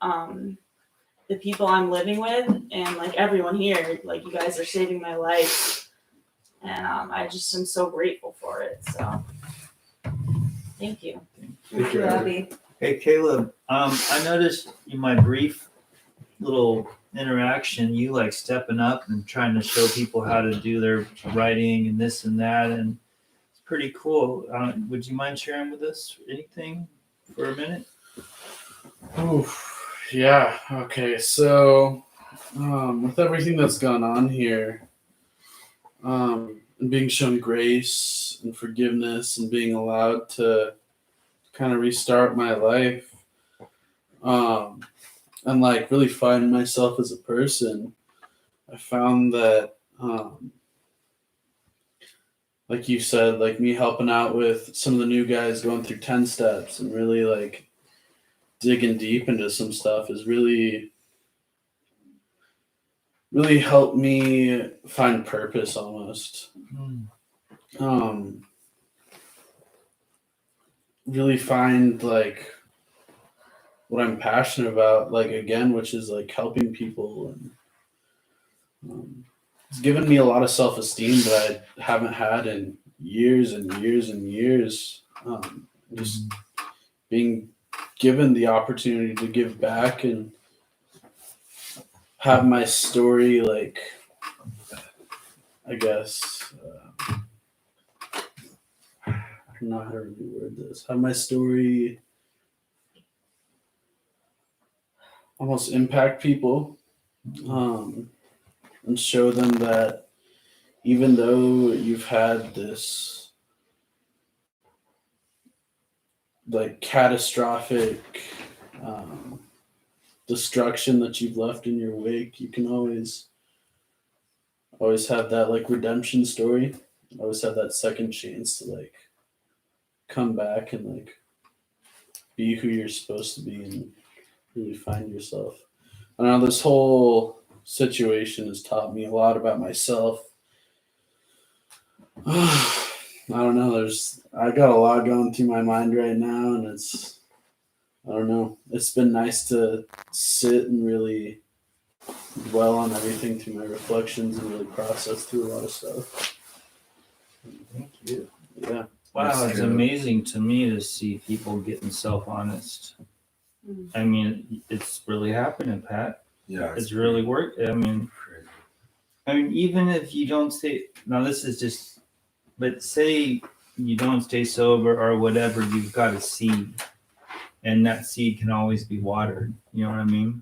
the people I'm living with and like everyone here, like you guys are saving my life, and I just am so grateful for it. So thank you. Thank you, Abby. Hey, Caleb, I noticed in my brief little interaction, you like stepping up and trying to show people how to do their writing and this and that, and it's pretty cool. Would you mind sharing with us anything for a minute? Oof, yeah. Okay. So, with everything that's gone on here, and being shown grace and forgiveness and being allowed to kind of restart my life, and like really find myself as a person, I found that, like you said, like me helping out with some of the new guys going through 10 steps and really like digging deep into some stuff is really really helped me find purpose almost. Really find like what I'm passionate about, like again, which is like helping people, and it's given me a lot of self-esteem that I haven't had in years and years and years. Just being given the opportunity to give back and have my story, like, I guess, I don't know how to really word this. Have my story almost impact people, and show them that even though you've had this like catastrophic destruction that you've left in your wake, you can always have that like redemption story. Always have that second chance to like come back and like be who you're supposed to be and really find yourself. I know this whole situation has taught me a lot about myself. I don't know. I got a lot going through my mind right now, and I don't know. It's been nice to sit and really dwell on everything through my reflections and really process through a lot of stuff. Thank you. Yeah. Wow, it's amazing to me to see people getting self-honest. I mean, it's really happening, Pat. Yeah, it's really work. I mean, even if you don't stay, now this is just, but say you don't stay sober or whatever, you've got a seed, and that seed can always be watered. You know what I mean?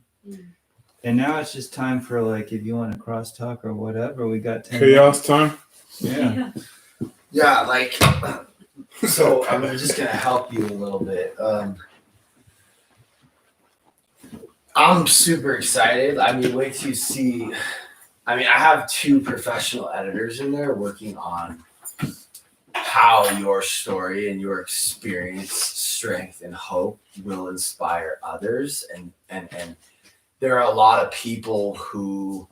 And now it's just time for like, if you want to crosstalk or whatever, we got 10 chaos minutes. time. Yeah. Yeah, like, so I'm just gonna help you a little bit. I'm super excited. I mean, wait till you see. I mean, I have 2 professional editors in there working on how your story and your experience, strength, and hope will inspire others. And there are a lot of people who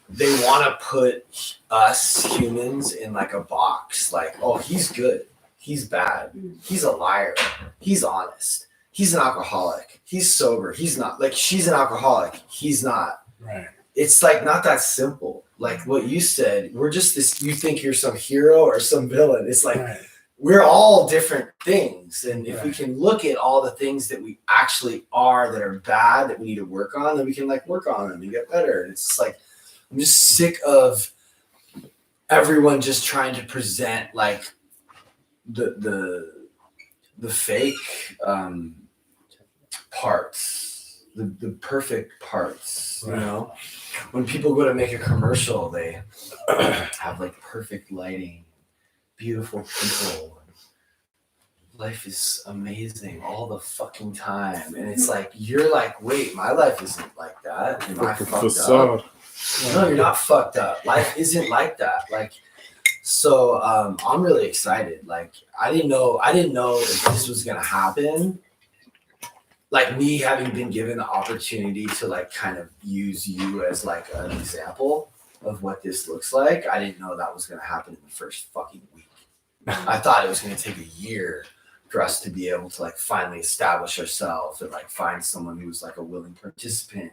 they want to put us humans in like a box. Like, oh, he's good. He's bad. He's a liar. He's honest. He's an alcoholic. He's sober. He's not. Like, she's an alcoholic. He's not. Right. It's like not that simple. Like what you said, we're just this, you think you're some hero or some villain. It's like, we're all different things. And if we can look at all the things that we actually are that are bad, that we need to work on, then we can like work on them and get better. And it's just like, I'm just sick of everyone just trying to present like the fake parts, the perfect parts, you know? When people go to make a commercial, they have like perfect lighting, beautiful people. Life is amazing all the fucking time. And it's like, you're like, wait, my life isn't like that. Am I fucked up? No, you're not fucked up. Life isn't like that. Like, so I'm really excited. Like, I didn't know if this was gonna happen. Like me having been given the opportunity to like kind of use you as like an example of what this looks like. I didn't know that was gonna happen in the first fucking week. I thought it was gonna take a year for us to be able to like finally establish ourselves and like find someone who's like a willing participant.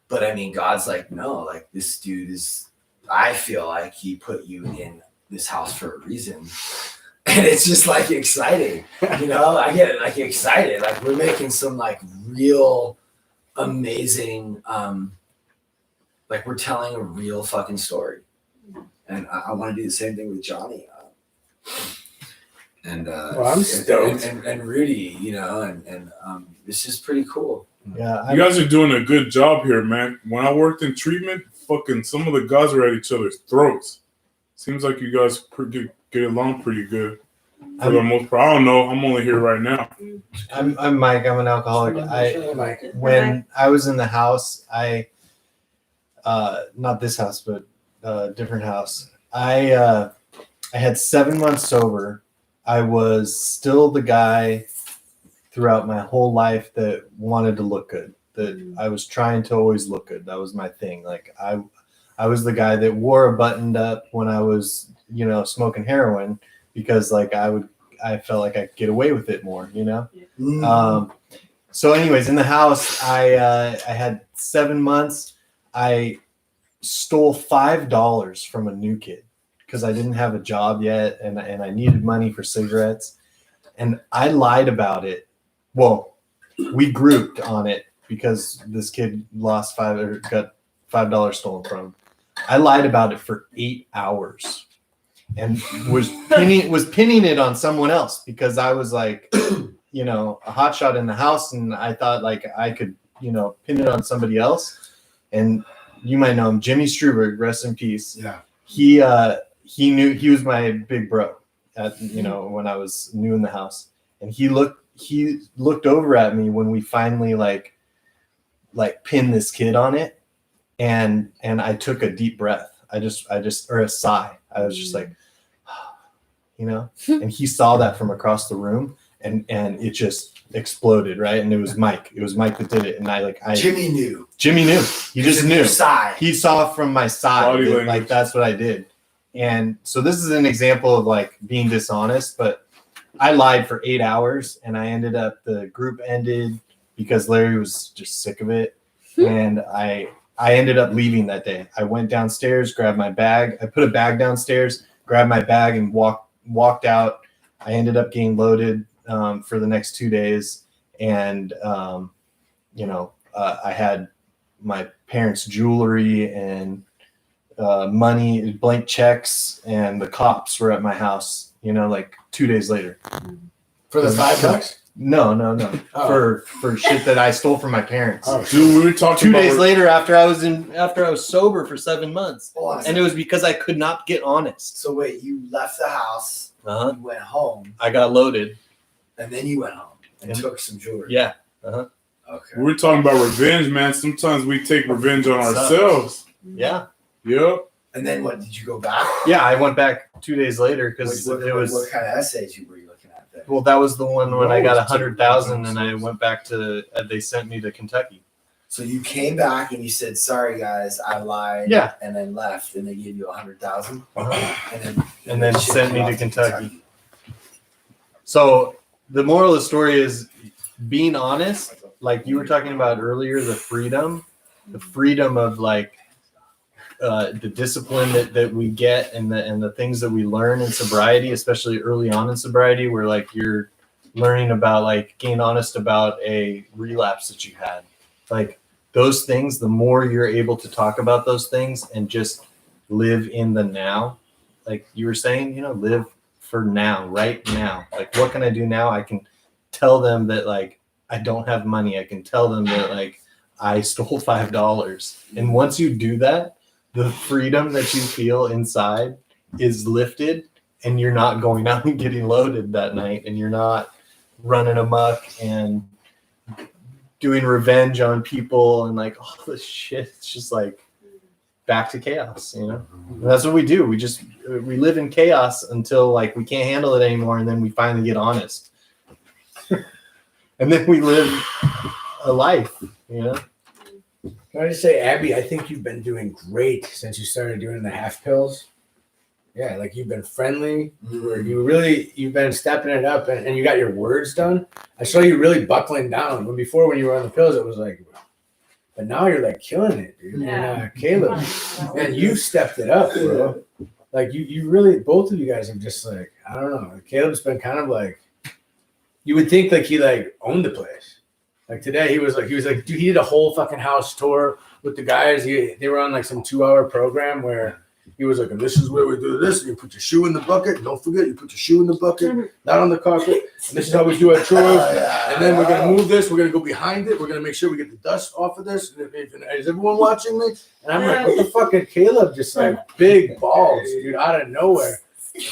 But I mean, God's like, no, like this dude is, I feel like he put you in this house for a reason. And it's just like exciting, you know, I get like excited. Like we're making some like real amazing, like we're telling a real fucking story. And I want to do the same thing with Johnny. Well, I'm stoked. And Rudy, you know, and it's just pretty cool. Yeah, you guys are doing a good job here, man. When I worked in treatment, fucking some of the guys are at each other's throats. Seems like you guys get along pretty good for the most part. I don't know. I'm only here right now. I'm Mike. I'm an alcoholic. When I was in the house, not this house, but a different house. I had 7 months sober. I was still the guy throughout my whole life that wanted to look good. that I was trying to always look good. That was my thing. Like I was the guy that wore a buttoned up when I was, you know, smoking heroin because like I felt like I could get away with it more, you know? So anyways, in the house, I had 7 months. I stole $5 from a new kid because I didn't have a job yet and I needed money for cigarettes. And I lied about it. Well, we grouped on it because this kid got $5 stolen from him. I lied about it for 8 hours and was pinning it on someone else because I was like, you know, a hotshot in the house, and I thought like I could, you know, pin it on somebody else. And you might know him, Jimmy Struberg, rest in peace. Yeah. He knew he was my big bro you know, when I was new in the house. And he looked over at me when we finally like pinned this kid on it. And I took a deep breath. Or a sigh. I was just like, you know, and he saw that from across the room and it just exploded, right? And it was Mike. It was Mike that did it. And Jimmy knew. He just knew. Sigh. He saw from my side that, like that's what I did. And so this is an example of like being dishonest, but I lied for 8 hours and the group ended because Larry was just sick of it. And I ended up leaving that day. I went downstairs, grabbed my bag. I put a bag downstairs, grabbed my bag and walked out. I ended up getting loaded for the next 2 days. And, you know, I had my parents' jewelry and money, blank checks, and the cops were at my house, you know, like 2 days later. For the $5? No. Oh. For shit that I stole from my parents. Oh, dude, we were talking 2 days later after I was sober for 7 months. And it was because I could not get honest. So wait, you left the house, you went home. I got loaded. And then you went home and took some jewelry. Yeah. Okay. We were talking about revenge, man. Sometimes we take revenge on ourselves. Yeah. Yep. And then what, did you go back? Yeah, I went back 2 days later because What kind of essays were you looking at there? Well, that was the one when I got 100,000 and I went back to, they sent me to Kentucky. So you came back and you said, "Sorry guys, I lied." Yeah. And then left, and they gave you 100,000. And then sent me to Kentucky. So the moral of the story is being honest, like you were talking about earlier, the freedom of like the discipline that we get and the things that we learn in sobriety, especially early on in sobriety, where like you're learning about like being honest about a relapse that you had. Like those things, the more you're able to talk about those things and just live in the now, like you were saying, you know, live for now, right now. Like, what can I do now? I can tell them that like I don't have money. I can tell them that like I stole $5. And once you do that, the freedom that you feel inside is lifted, and you're not going out and getting loaded that night, and you're not running amok and doing revenge on people and like all this shit. It's just like back to chaos, you know? And that's what we do. We live in chaos until like we can't handle it anymore, and then we finally get honest. And then we live a life, you know? Can I just say, Abby, I think you've been doing great since you started doing the half pills. Yeah, like you've been friendly. You've been stepping it up, and you got your words done. I saw you really buckling down. When you were on the pills, it was like, but now you're like killing it, dude. Yeah. And Caleb, man, you stepped it up, bro. Like you really, both of you guys have just like, I don't know. Caleb's been kind of like, you would think like he like owned the place. Like today, he was like, dude, he did a whole fucking house tour with the guys. They were on like some 2-hour program where he was like, and this is where we do this. And you put your shoe in the bucket. Don't forget, you put your shoe in the bucket, not on the carpet. And this is how we do our chores. And then we're going to move this. We're going to go behind it. We're going to make sure we get the dust off of this. And is everyone watching me? And I'm like, what the fuck? And Caleb just like big balls, dude, out of nowhere.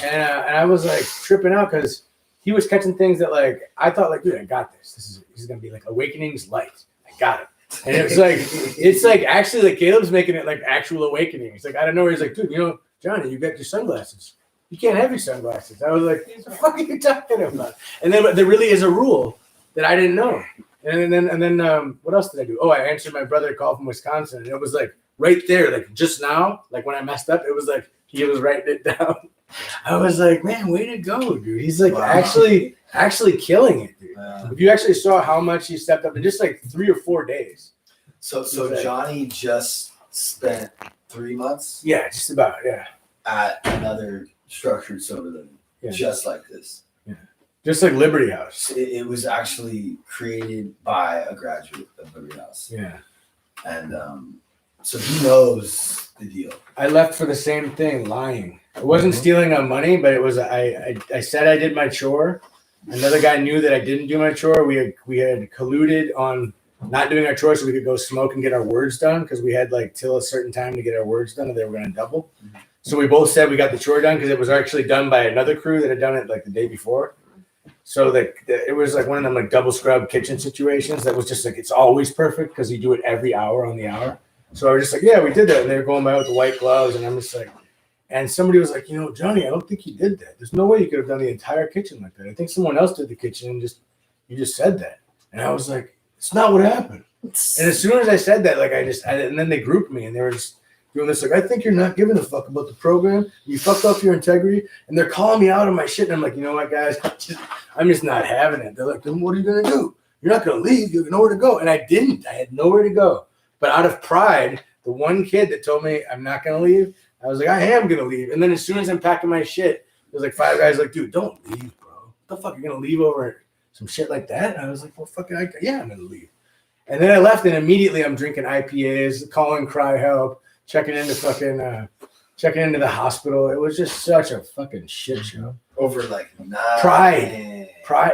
And I was like tripping out because he was catching things that like, I thought like, dude, I got this. This is going to be like Awakening's light. I got it. And it's like actually like Caleb's making it like actual awakening. He's like, I don't know. He's like, dude, you know, Johnny, you got your sunglasses. You can't have your sunglasses. I was like, what the fuck are you talking about? And then there really is a rule that I didn't know. And then what else did I do? Oh, I answered my brother call from Wisconsin, and it was like right there, like just now, like when I messed up, it was like he was writing it down. I was like, man, way to go, dude. He's like actually killing it, dude. If you actually saw how much he stepped up in just like 3 or 4 days. So Johnny just spent 3 months. Yeah, just about, yeah. At another structured sober living, just like this. Yeah. Just like Liberty House. It was actually created by a graduate of Liberty House. Yeah. And so he knows the deal. I left for the same thing, lying. I wasn't stealing on money, but it was I said I did my chore. Another guy knew that I didn't do my chore. We had colluded on not doing our chore so we could go smoke and get our words done because we had like till a certain time to get our words done and they were going to double. So we both said we got the chore done because it was actually done by another crew that had done it like the day before. So it was like one of them like double scrub kitchen situations that was just like it's always perfect because you do it every hour on the hour. So I was just like, yeah, we did that. And they were going by with the white gloves. And I'm just like, and somebody was like, Johnny, I don't think you did that. There's no way you could have done the entire kitchen like that. I think someone else did the kitchen and you just said that. And I was like, it's not what happened. And as soon as I said that, like and then they grouped me and they were just doing this. Like, I think you're not giving a fuck about the program. You fucked up your integrity. And they're calling me out on my shit. And I'm like, you know what, guys, I'm just not having it. They're like, then what are you going to do? You're not going to leave. You have nowhere to go. And I didn't. I had nowhere to go. But out of pride, the one kid that told me I'm not going to leave, I was like, I am going to leave. And then as soon as I'm packing my shit, there's like 5 guys like, dude, don't leave, bro. What the fuck? You're going to leave over some shit like that? And I was like, well, fucking, yeah, I'm going to leave. And then I left and immediately I'm drinking IPAs, calling cry help, checking into the hospital. It was just such a fucking shit show. Over like pride,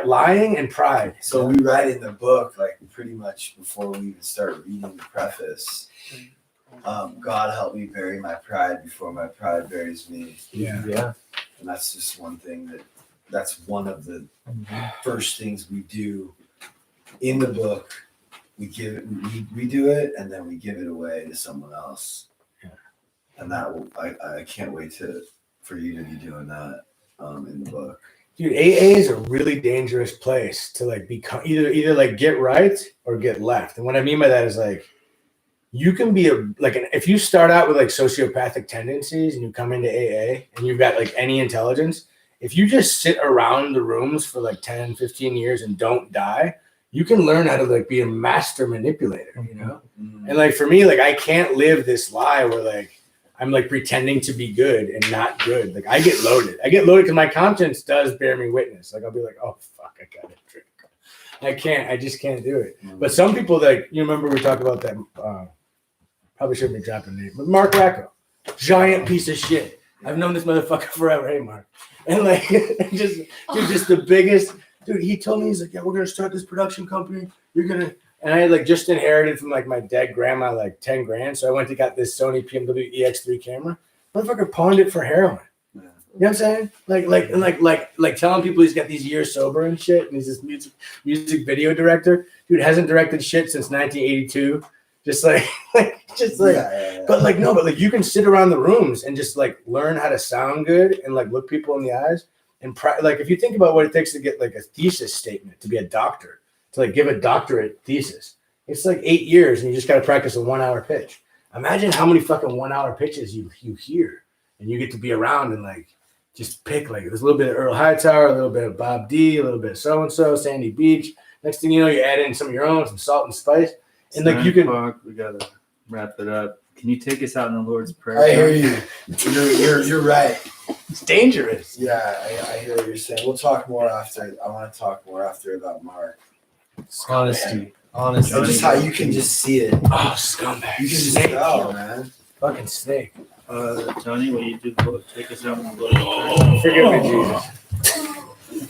lying and pride. So we write in the book, like pretty much before we even start reading the preface, God help me bury my pride before my pride buries me. Yeah. And that's just one thing that's one of the first things we do in the book. We do it and then we give it away to someone else. Yeah. And I can't wait for you to be doing that in the book. Dude, AA is a really dangerous place to like become either like get right or get left. And what I mean by that is like you can be if you start out with like sociopathic tendencies and you come into AA and you've got like any intelligence, if you just sit around the rooms for like 10, 15 years and don't die, you can learn how to like be a master manipulator, Mm-hmm. And like for me, like I can't live this lie where like I'm like pretending to be good and not good. Like I get loaded because my conscience does bear me witness. Like I'll be like, oh fuck, I got it. I just can't do it. Mm-hmm. But some people like, you remember we talked about that, probably shouldn't be dropping names, but Mark Racco, giant piece of shit. I've known this motherfucker forever. Hey, Mark. And like, just the biggest, dude, he told me, he's like, yeah, we're going to start this production company. And I had like just inherited from like my dead grandma, like 10 grand. So I went to got this Sony PMW EX3 camera. Motherfucker pawned it for heroin. Yeah. You know what I'm saying? Like telling people he's got these years sober and shit. And he's this music video director. Dude hasn't directed shit since 1982. But like, no, but like you can sit around the rooms and just like learn how to sound good and like look people in the eyes. And like, if you think about what it takes to get like a thesis statement, to be a doctor, to like give a doctorate thesis, it's like 8 years and you just got to practice a 1 hour pitch. Imagine how many fucking 1 hour pitches you hear and you get to be around and like, just pick like there's a little bit of Earl Hightower, a little bit of Bob D, a little bit of so-and-so, Sandy Beach. Next thing you know, you add in some of your own, some salt and spice. And like you can, we gotta wrap it up. Can you take us out in the Lord's Prayer? I hear you. You're right. It's dangerous. Yeah, I hear what you're saying. We'll talk more after. I want to talk more after about Mark. Honesty. Just how you can just see it. Oh, scumbag. You can just tell, man. Fucking snake. Tony, will you take us out in the Lord's Prayer? Forgive me, Jesus.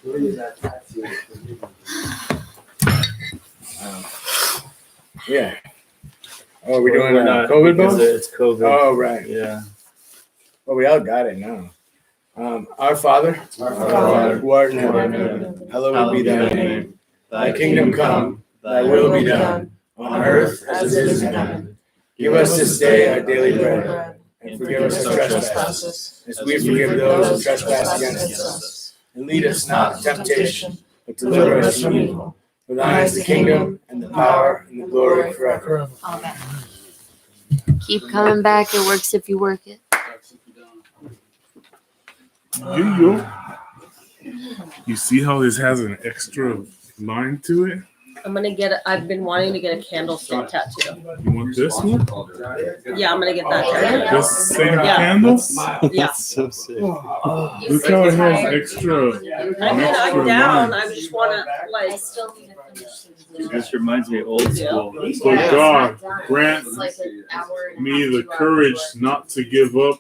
What is that tattoo? Yeah. Oh, are we doing not COVID because bonus? it's COVID. Oh, right. Yeah. Well, we all got it now. Our Father, who art in heaven, hallowed be thy name. Thy kingdom come, thy will be done, on earth as it is in heaven. Give us this day our daily bread, and forgive us our trespasses, as we forgive those who trespass against us. And lead us not into temptation, but deliver us from evil. For thine is the kingdom, and the power, and the glory forever. Amen. Keep coming back. It works if you work it. You see how this has an extra line to it? I'm gonna get. I've been wanting to get a candlestick tattoo. You want this one? Yeah, I'm gonna get that tattoo. This same Yeah. candle? Yeah. That's so sick. Look how it has extra. I mean, I'm down. I just wanna like. This reminds me of old school. But God grant me the courage not to give up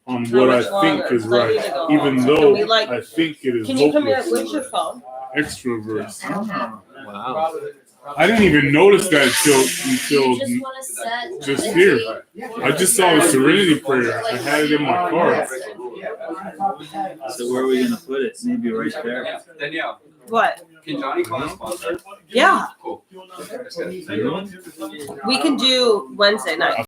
on what I think is right, even though I think it is Can you come here? hopeless. Where's your phone? Extra verse. Wow. I didn't even notice that until just here. I just saw the Serenity Prayer. I had it in my car. So where are we gonna put it? Maybe right there. Danielle, What? can Johnny call a sponsor? Yeah. Cool. We can do Wednesday night.